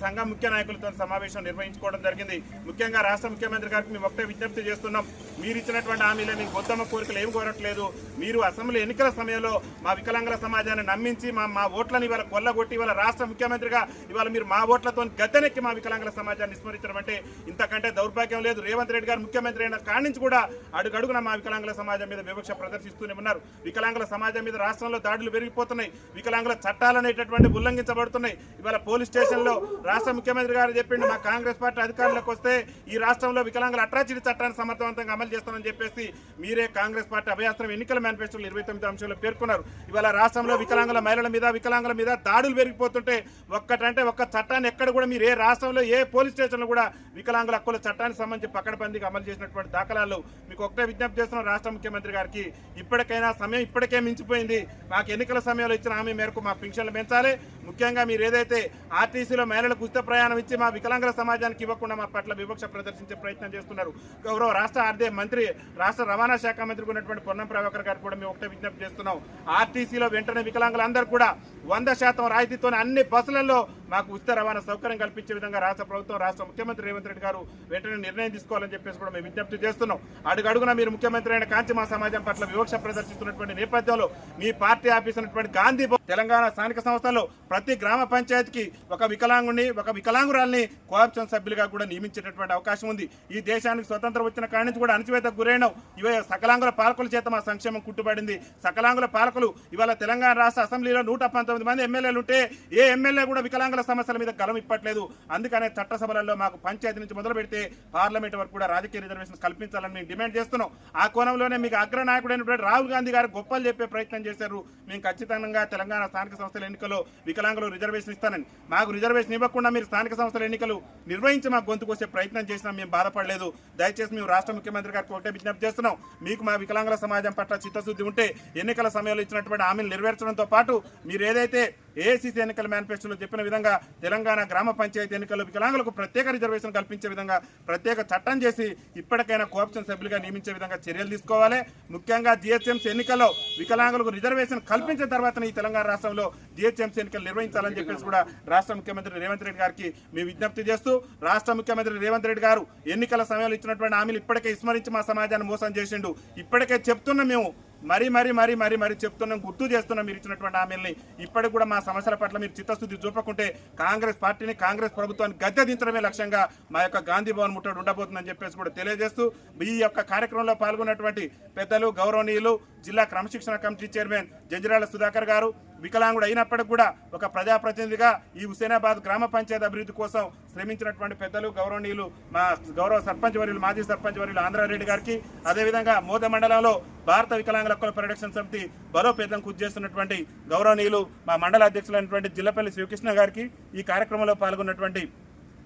సంఘం ముఖ్య నాయకులతో సమావేశం నిర్వహించుకోవడం జరిగింది. ముఖ్యంగా రాష్ట్ర ముఖ్యమంత్రి గారికి మేము ఒకటే విజ్ఞప్తి చేస్తున్నాం. మీరు ఇచ్చినటువంటి హామీలని గొత్తమ్మ కోరికలు ఏం కోరట్లేదు. మీరు అసెంబ్లీ ఎన్నికల సమయంలో మా వికలాంగుల సమాజాన్ని నమ్మించి మా ఓట్లను ఇవాళ కొల్లగొట్టి ఇవాళ రాష్ట్ర ముఖ్యమంత్రిగా ఇవాళ మీరు మా ఓట్లతో గద్దెనెక్కి మా వికలాంగుల సమాజాన్ని విస్మరించడం అంటే ఇంతకంటే దౌర్భాగ్యం లేదు. రేవంత్ రెడ్డి గారు ముఖ్యమంత్రి అయిన కాడి నుంచి కూడా అడుగడుగున మా వికలాంగుల సమాజం మీద వివక్ష ప్రదర్శిస్తూనే ఉన్నారు. వికలాంగుల సమాజం మీద రాష్ట్రంలో దాడులు పెరిగిపోతున్నాయి. వికలాంగుల చట్టాలు అనేటటువంటి ఉల్లంఘించబడుతున్నాయి. ఇవాళ పోలీస్ స్టేషన్లో రాష్ట్ర ముఖ్యమంత్రి గారు చెప్పిండు, మా కాంగ్రెస్ పార్టీ అధికారంలోకి వస్తే ఈ రాష్ట్రంలో వికలాంగుల అట్రాసిటీ చట్టాన్ని సమర్థవంతంగా అమలు చేస్తామని చెప్పేసి మీరే కాంగ్రెస్ పార్టీ అభయాస్త్రం ఎన్నికల మేనిఫెస్టోలో 29 అంశాలు పేర్కొన్నారు. ఇవాళ రాష్ట్రంలో వికలాంగుల మహిళల మీద, వికలాంగుల మీద దాడులు పెరిగిపోతుంటే ఒక్క చట్టాన్ని ఎక్కడ కూడా మీరు ఏ రాష్ట్రంలో ఏ పోలీస్ స్టేషన్లో కూడా వికలాంగుల హక్కుల చట్టానికి సంబంధించి పకడ్బందీగా అమలు చేసినటువంటి దాఖలాలు మీకు ఒకటే విజ్ఞప్తి చేస్తున్నాం. రాష్ట్ర ముఖ్యమంత్రి గారికి ఇప్పటికైనా సమయం ఇప్పటికే మించిపోయింది. మాకు ఎన్నికల సమయంలో ఇచ్చిన హామీ మేరకు మా పింఛన్లు పెంచాలి. ముఖ్యంగా మీరు ఏదైతే ఆర్టీసీలో మహిళలకు ఉచిత ప్రయాణం ఇచ్చి మా వికలాంగుల సమాజానికి ఇవ్వకుండా మా పట్ల వివక్ష ప్రదర్శించే ప్రయత్నం చేస్తున్నారు. గౌరవ రాష్ట్ర ఆర్థిక మంత్రి, రాష్ట్ర రవాణా శాఖ మంత్రి ఉన్నటువంటి పొన్నం ప్రభాకర్ గారు కూడా మేము ఒకటే విజ్ఞప్తి చేస్తున్నాం. ఆర్టీసీలో వెంటనే వికలాంగులందరూ కూడా 100% రాయితీతో అన్ని బస్సులలో మాకు ఉచిత రవాణా సౌకర్యం కల్పించే విధంగా రాష్ట్ర ప్రభుత్వం, రాష్ట్ర ముఖ్యమంత్రి రేవంత్ రెడ్డి గారు వెంటనే నిర్ణయం తీసుకోవాలని చెప్పేసి కూడా మేము విజ్ఞప్తి చేస్తున్నాం. అడుగడుగున మీరు ముఖ్యమంత్రి అయిన కాంచి మా సమాజం పట్ల వివక్ష ప్రదర్శిస్తున్నటువంటి నేపథ్యంలో మీ పార్టీ ఆఫీస్ అయినటువంటి గాంధీ తెలంగాణ స్థానిక సంస్థల్లో ప్రతి గ్రామ పంచాయతీకి ఒక వికలాంగుని, ఒక వికలాంగురాల్ని కోఆప్షన్ సభ్యులుగా కూడా నియమించేటటువంటి అవకాశం ఉంది. ఈ దేశానికి స్వతంత్రం వచ్చిన కాడి నుంచి కూడా అణచివేతకు గురైనాం. ఇవే సకలాంగుల పాలకుల చేత మా సంక్షేమం కుట్టుబడింది. సకలాంగుల పాలకులు ఇవాళ తెలంగాణ రాష్ట్ర అసెంబ్లీలో 119 మంది ఎమ్మెల్యేలు ఉంటే ఏ ఎమ్మెల్యే కూడా వికలాంగుల సమస్యల మీద గలం ఇప్పట్లేదు. అందుకనే చట్టసభలలో మాకు పంచాయతీ నుంచి మొదలు పెడితే పార్లమెంట్ వరకు కూడా రాజకీయ రిజర్వేషన్ కల్పించాలని మేము డిమాండ్ చేస్తున్నాం. ఆ కోణంలోనే మీకు అగ్రనాయకుడైనటువంటి రాహుల్ గాంధీ గారు గొప్పలు చెప్పే ప్రయత్నం చేశారు. మేము ఖచ్చితంగా తెలంగాణ స్థానిక సంస్థల ఎన్నికల్లో వికలాంగులు రిజర్వేషన్ ఇస్తానని, మాకు రిజర్వేషన్ ఇవ్వకుండా మీరు స్థానిక సంస్థల ఎన్నికలు నిర్వహించి మాకు గొంతుకు వచ్చే ప్రయత్నం చేసినా మేము బాధపడలేదు. దయచేసి మేము రాష్ట్ర ముఖ్యమంత్రి గారికి ఒకటే విజ్ఞప్తి చేస్తున్నాం. మీకు మా వికలాంగుల సమాజం పట్ల చిత్తశుద్ధి ఉంటే ఎన్నికల సమయంలో ఇచ్చినటువంటి హామీలు నెరవేర్చడంతో పాటు మీరు ఏదైతే ఏఐసీసీ ఎన్నికల మేనిఫెస్టోలో చెప్పిన విధంగా తెలంగాణ గ్రామ పంచాయతీ ఎన్నికల్లో వికలాంగులకు ప్రత్యేక రిజర్వేషన్ కల్పించే విధంగా ప్రత్యేక చట్టం చేసి ఇప్పటికైనా కోఆప్షన్ సభ్యులుగా నియమించే విధంగా చర్యలు తీసుకోవాలి. ముఖ్యంగా జిహెచ్ఎంసీ ఎన్నికల్లో వికలాంగులకు రిజర్వేషన్ కల్పించిన తర్వాత ఈ తెలంగాణ రాష్ట్రంలో జిహెచ్ఎంసీ ఎన్నికలు నిర్వహించాలని చెప్పేసి కూడా రాష్ట్ర ముఖ్యమంత్రి రేవంత్ రెడ్డి గారికి మేము విజ్ఞప్తి చేస్తూ, రాష్ట్ర ముఖ్యమంత్రి రేవంత్ రెడ్డి గారు ఎన్నికల సమయంలో ఇచ్చినటువంటి హామీలు ఇప్పటికే విస్మరించి మా సమాజాన్ని మోసం చేసిండు. ఇప్పటికే చెప్తున్నా మేము మరీ చెప్తున్నాం, గుర్తు చేస్తున్నాం. మీరు ఇచ్చినటువంటి హామీలని ఇప్పటికి కూడా మా సమస్యల పట్ల మీరు చిత్తశుద్ధి చూపకుంటే కాంగ్రెస్ పార్టీని, కాంగ్రెస్ ప్రభుత్వాన్ని గద్దె దించడమే లక్ష్యంగా మా యొక్క గాంధీ భవన్ ముట్టడి ఉండబోతుందని చెప్పేసి కూడా తెలియజేస్తూ, ఈ యొక్క కార్యక్రమంలో పాల్గొన్నటువంటి పెద్దలు, గౌరవనీయులు జిల్లా క్రమశిక్షణ కమిటీ చైర్మన్ జంజిరాల సుధాకర్ గారు, వికలాంగుడు అయినప్పటికీ కూడా ఒక ప్రజాప్రతినిధిగా ఈ హుసేనాబాద్ గ్రామ పంచాయతీ అభివృద్ధి కోసం శ్రమించినటువంటి పెద్దలు, గౌరవనీయులు మా గౌరవ సర్పంచ్ వర్యులు, మాజీ సర్పంచ్ వర్యులు ఆంధ్రారెడ్డి గారికి, అదేవిధంగా మోద మండలంలో భారత వికలాంగుల హక్కుల పరిరక్షణ సమితి బలోపేతం కృషి చేస్తున్నటువంటి గౌరవనీయులు మా మండల అధ్యక్షులైనటువంటి జిల్లపల్లి శివకృష్ణ గారికి, ఈ కార్యక్రమంలో పాల్గొన్నటువంటి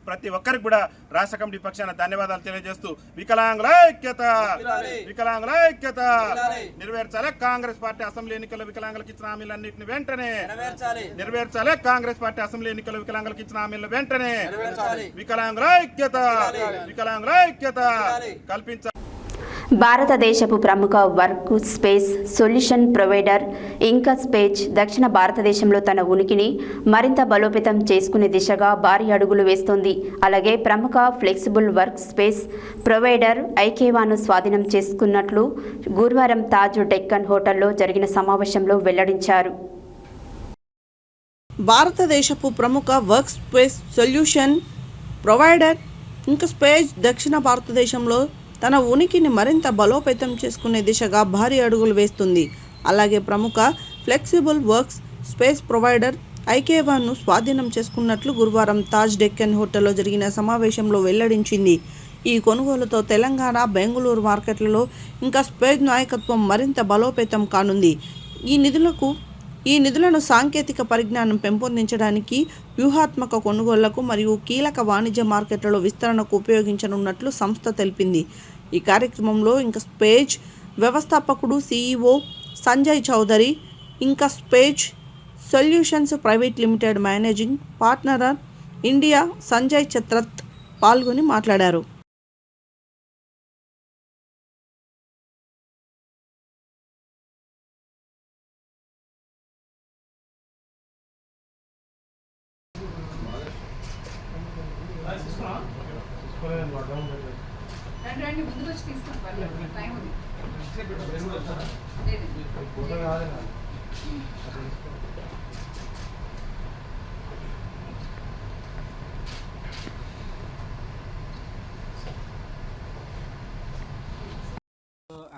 ప్రతి ఒక్కరికి కూడా రాష్ట్ర కమిటీ పక్షాన ధన్యవాదాలు తెలియజేస్తూ, వికలాంగుల ఐక్యత నెరవేర్చాలి. కాంగ్రెస్ పార్టీ అసెంబ్లీ ఎన్నికల్లో వికలాంగులకు ఇచ్చిన హామీలన్నింటిని వెంటనే నెరవేర్చాలి. కాంగ్రెస్ పార్టీ అసెంబ్లీ ఎన్నికల్లో వికలాంగులకు ఇచ్చిన హామీలను వెంటనే వికలాంగుల ఐక్యత కల్పించాలి. భారతదేశపు ప్రముఖ వర్క్ స్పేస్ సొల్యూషన్ ప్రొవైడర్ ఇంకస్పేస్ దక్షిణ భారతదేశంలో తన ఉనికిని మరింత బలోపేతం చేసుకునే దిశగా భారీ అడుగులు వేస్తోంది. అలాగే ప్రముఖ ఫ్లెక్సిబుల్ వర్క్ స్పేస్ ప్రొవైడర్ ఐకేవాను స్వాధీనం చేసుకున్నట్లు గురువారం తాజ్ డెక్కన్ హోటల్లో జరిగిన సమావేశంలో వెల్లడించారు. భారతదేశపు ప్రముఖ వర్క్ స్పేస్ సొల్యూషన్ ప్రొవైడర్ ఇంకస్పేస్ దక్షిణ భారతదేశంలో తన ఉనికిని మరింత బలోపేతం చేసుకునే దిశగా భారీ అడుగులు వేస్తుంది. అలాగే ప్రముఖ ఫ్లెక్సిబుల్ వర్క్స్ స్పేస్ ప్రొవైడర్ ఐకేవాను స్వాధీనం చేసుకున్నట్లు గురువారం తాజ్ డెక్కన్ హోటల్లో జరిగిన సమావేశంలో వెల్లడించింది. ఈ కొనుగోలుతో తెలంగాణ, బెంగళూరు మార్కెట్లలో ఇంకా స్పేస్ నాయకత్వం మరింత బలోపేతం కానుంది. ఈ నిధులను సాంకేతిక పరిజ్ఞానం పెంపొందించడానికి, వ్యూహాత్మక కొనుగోళ్లకు మరియు కీలక వాణిజ్య మార్కెట్లలో విస్తరణకు ఉపయోగించనున్నట్లు సంస్థ తెలిపింది. ఈ కార్యక్రమంలో ఇంకస్పేస్ వ్యవస్థాపకుడు CEO Sanjay Chaudhary, IncuSpace solutions private limited managing partner India Sanjay Chatrath పాల్గొని మాట్లాడారు.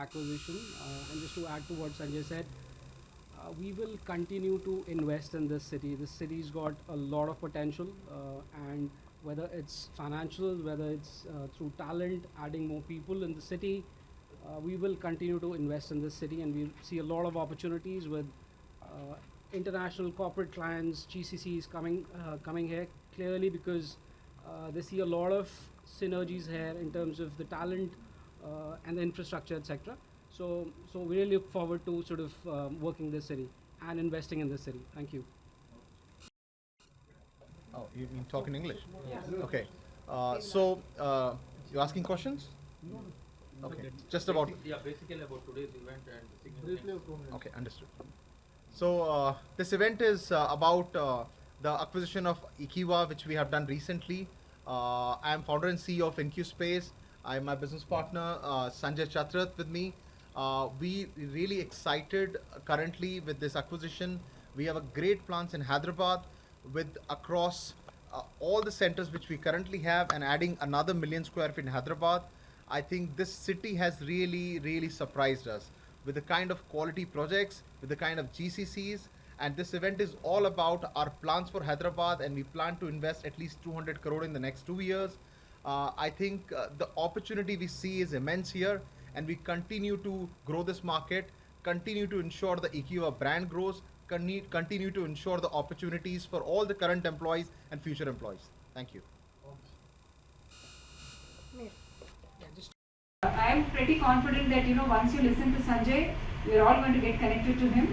Acquisition, and just to add to what Sanjay said, we will continue to invest in this city. This city's got a lot of potential, and whether it's financial, whether it's through talent, adding more people in the city, we will continue to invest in this city, and we'll see a lot of opportunities with international corporate clients, GCCs coming here clearly because they see a lot of synergies here in terms of the talent and the infrastructure, etc. So we really look forward to sort of working this city and investing in this city. Thank you. Oh, you mean talk in English? Yes. Okay. You're asking questions? Okay. Just about. Yeah, basically about today's event and significance. Okay, understood. So this event is about the acquisition of Ikiwa, which we have done recently. I am founder and CEO of IncuSpace. I have my business partner Sanjay Chatrat with me. We really excited currently with this acquisition. We have a great plans in Hyderabad with across all the centers which we currently have, and adding another 1 million square feet in Hyderabad. I think this city has really surprised us with the kind of quality projects, with the kind of GCCs, and this event is all about our plans for Hyderabad, and we plan to invest at least 200 crore in the next 2 years. I think the opportunity we see is immense here, and we continue to grow this market, continue to ensure the Ikiwa brand grows, continue to ensure the opportunities for all the current employees and future employees. Thank you. I am pretty confident that once you listen to Sanjay, we are all going to get connected to him,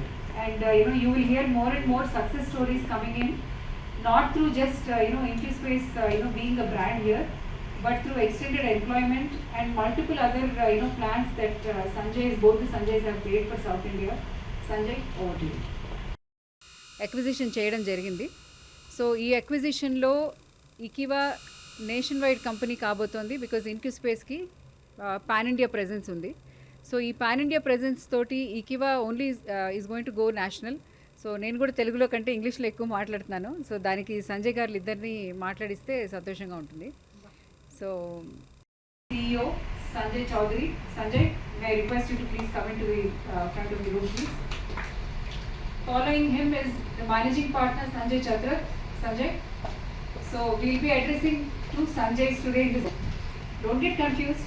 and you will hear more and more success stories coming in, not through just IncuSpace being a brand here, but through extended employment and multiple other plans that both the Sanjays have created for South India. Sanjay, over to you. Acquisition చేయడం జరిగింది. సో ఈ అక్విజిషన్లో ఇకివా నేషన్ వైడ్ కంపెనీ కాబోతోంది బికాజ్ IncuSpaceకి పాన్ ఇండియా ప్రెజెన్స్ ఉంది. సో ఈ పాన్ ఇండియా ప్రెజెన్స్ తోటి ఈకివా only is going to go national. So నేను కూడా తెలుగులో కంటే ఇంగ్లీష్లో ఎక్కువ మాట్లాడుతున్నాను. సో దానికి సంజయ్ గారు ఇద్దరిని మాట్లాడిస్తే సంతోషంగా ఉంటుంది. So CEO Sanjay Chaudhary. Sanjay, may I request you to please come into the front of the room, please. Following him is the managing partner Sanjay Chatrak. Sanjay. So we'll be addressing two Sanjays today in this. Don't get confused.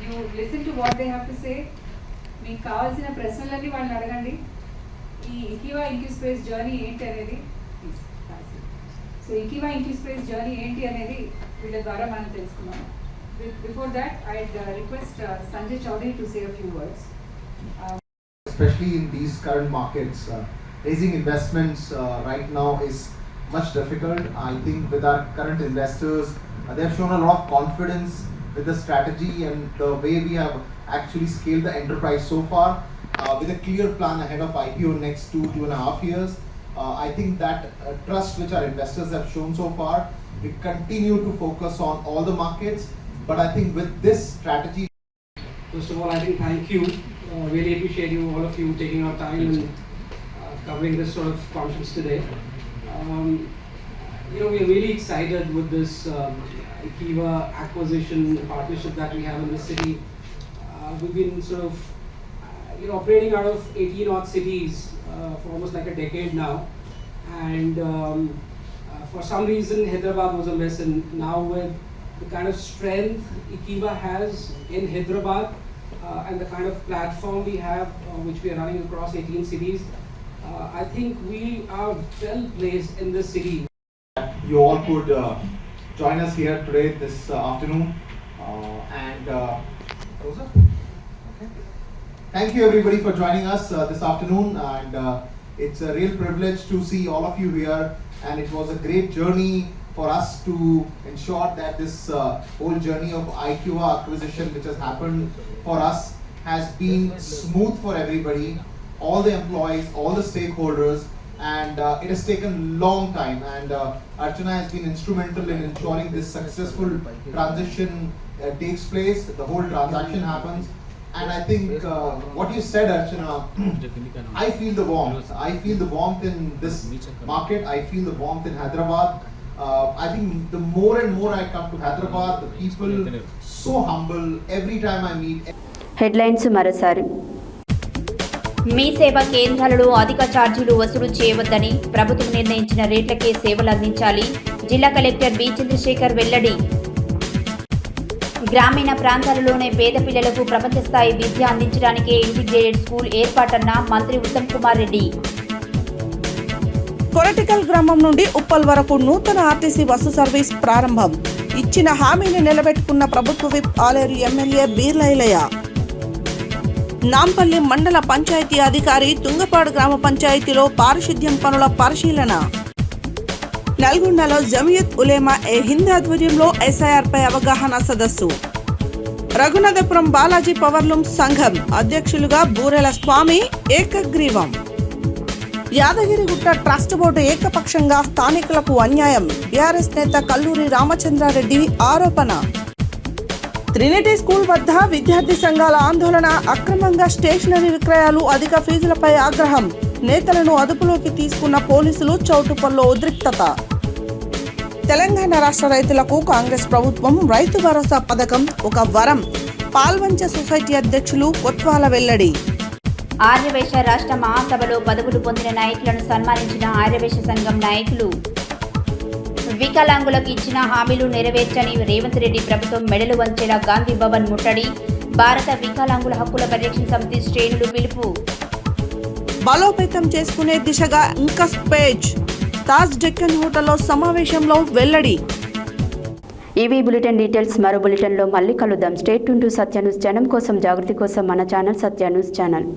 You listen to what they have to say. మీకు కావాల్సిన ప్రశ్నలన్నీ వాళ్ళని అడగండి. ఈ ఇకివా ఇంక్యూస్పేస్ జర్నీ ఏంటి అనేది, సో ఇకివా ఇంక్యూస్పేస్ జర్నీ ఏంటి అనేది వీళ్ళ ద్వారా మనం తెలుసుకున్నాం. Before that, I'd request Sanjay Chaudhary to say a few words. Especially in these current markets, raising investments right now is much difficult. I think with our current investors, they have shown a lot of confidence with the strategy and the way we have actually scaled the enterprise so far, with a clear plan ahead of IPO next 2.5 years. I think that trust which our investors have shown so far, we continue to focus on all the markets. But I think with this strategy, first of all, I think thank you. Really appreciate you, all of you, taking our time and covering this sort of conference today. We are really excited with this Ikiva acquisition partnership that we have in the city. We've been sort of operating out of 18 odd cities for almost like a decade now, and for some reason Hyderabad was a miss, and now with the kind of strength Ikiva has in Hyderabad and the kind of platform we have which we are running across 18 cities, I think we are well placed in this city. You all could join us here today this afternoon, and thank you everybody for joining us this afternoon, and it's a real privilege to see all of you here, and it was a great journey for us to ensure that this whole journey of IQA acquisition which has happened for us has been smooth for everybody, all the employees, all the stakeholders, and it has taken long time, and Archana has been instrumental in ensuring this successful transition takes place, the whole transaction happens. And I think what you said, Archana, I feel the warmth. I feel the warmth in this market. I feel the warmth in Hyderabad. I think the more and more I come to Hyderabad, the people so humble. Every time I meet. Headlines మరోసారి. మీ సేవా కేంద్రాలలో అధిక ఛార్జీలు వసూలు చేయవద్దని ప్రభుత్వం నిర్ణయించిన రేట్లకే సేవలు అందించాలి. జిల్లా కలెక్టర్ బి చంద్రశేఖర్ వెల్లడి. గ్రామీణ ప్రాంతాలలోనే పేద పిల్లలకు ప్రపంచ స్థాయి విద్య అందించడానికే ఇంటిగ్రేటెడ్ స్కూల్ ఏర్పాటన్న మంత్రి ఉత్తమ్ కుమార్ రెడ్డి. కొరటికల్ గ్రామం నుండి ఉప్పల్ వరకు నూతన ఆర్టీసీ బస్సు సర్వీస్ ప్రారంభం. ఇచ్చిన హామీని నిలబెట్టుకున్న ప్రభుత్వ విప్ ఆలేరు ఎమ్మెల్యే బీర్లైలయ్య. నాంపల్లి మండల పంచాయతీ అధికారి తుంగపాడు గ్రామ పంచాయతీలో పారిశుద్ధ్యం పనుల పరిశీలన. నల్గొండలో జమియత్ ఉలేమా ఏ హింద్ ఆధ్వర్యంలో SIR పై అవగాహన సదస్సు. రఘునాథపురం బాలాజీ పవర్లూమ్ సంఘం అధ్యక్షులుగా బూరెల స్వామి ఏకగ్రీవం. యాదగిరిగుట్ట ట్రస్ట్ బోర్డు ఏకపక్షంగా స్థానికులకు అన్యాయం. బీఆర్ఎస్ నేత కల్లూరి రామచంద్రారెడ్డి ఆరోపణ. ట్రినిటీ స్కూల్ వద్ద విద్యార్థి సంఘాల ఆందోళన. అక్రమంగా స్టేషనరీ విక్రయాలు, అధిక ఫీజులపై ఆగ్రహం. నేతలను అదుపులోకి తీసుకున్న పోలీసులు. చౌటుప్పల్లో ఉద్రిక్తత. తెలంగాణ రాష్ట్ర రైతులకు కాంగ్రెస్ ప్రభుత్వం రైతు భరోసా పథకం ఒక వరం. పాల్వంచ సొసైటీ అధ్యక్షులు కొత్వాల వెల్లడి. ఆర్యవేశ రాష్ట్ర మహాసభలో పదవులు పొందిన నాయకులను సన్మానించిన ఆర్యవేశ సంఘం నాయకులు. వికలాంగులకు ఇచ్చిన హామీలు నెరవేర్చని రేవంత్ రెడ్డి ప్రభుత్వం మెడలు వంచేలా గాంధీ భవన్ ముట్టడి. భారత వికలాంగుల హక్కుల పరిరక్షణ సమితి శ్రేణులు పిలుపు. బలోపేతం చేసుకునే దిశగా ఇంకస్ పేజ్. తాజ్ డెక్కన్ హోటల్లో సమావేశంలో వెల్లడి. ఇవి బులెటిన్ డీటెయిల్స్. మరో బులెటిన్లో మళ్ళీ కలుద్దాం. State tune to Satya news. జనం కోసం, జాగృతి కోసం మన ఛానల్ సత్య న్యూస్ ఛానల్.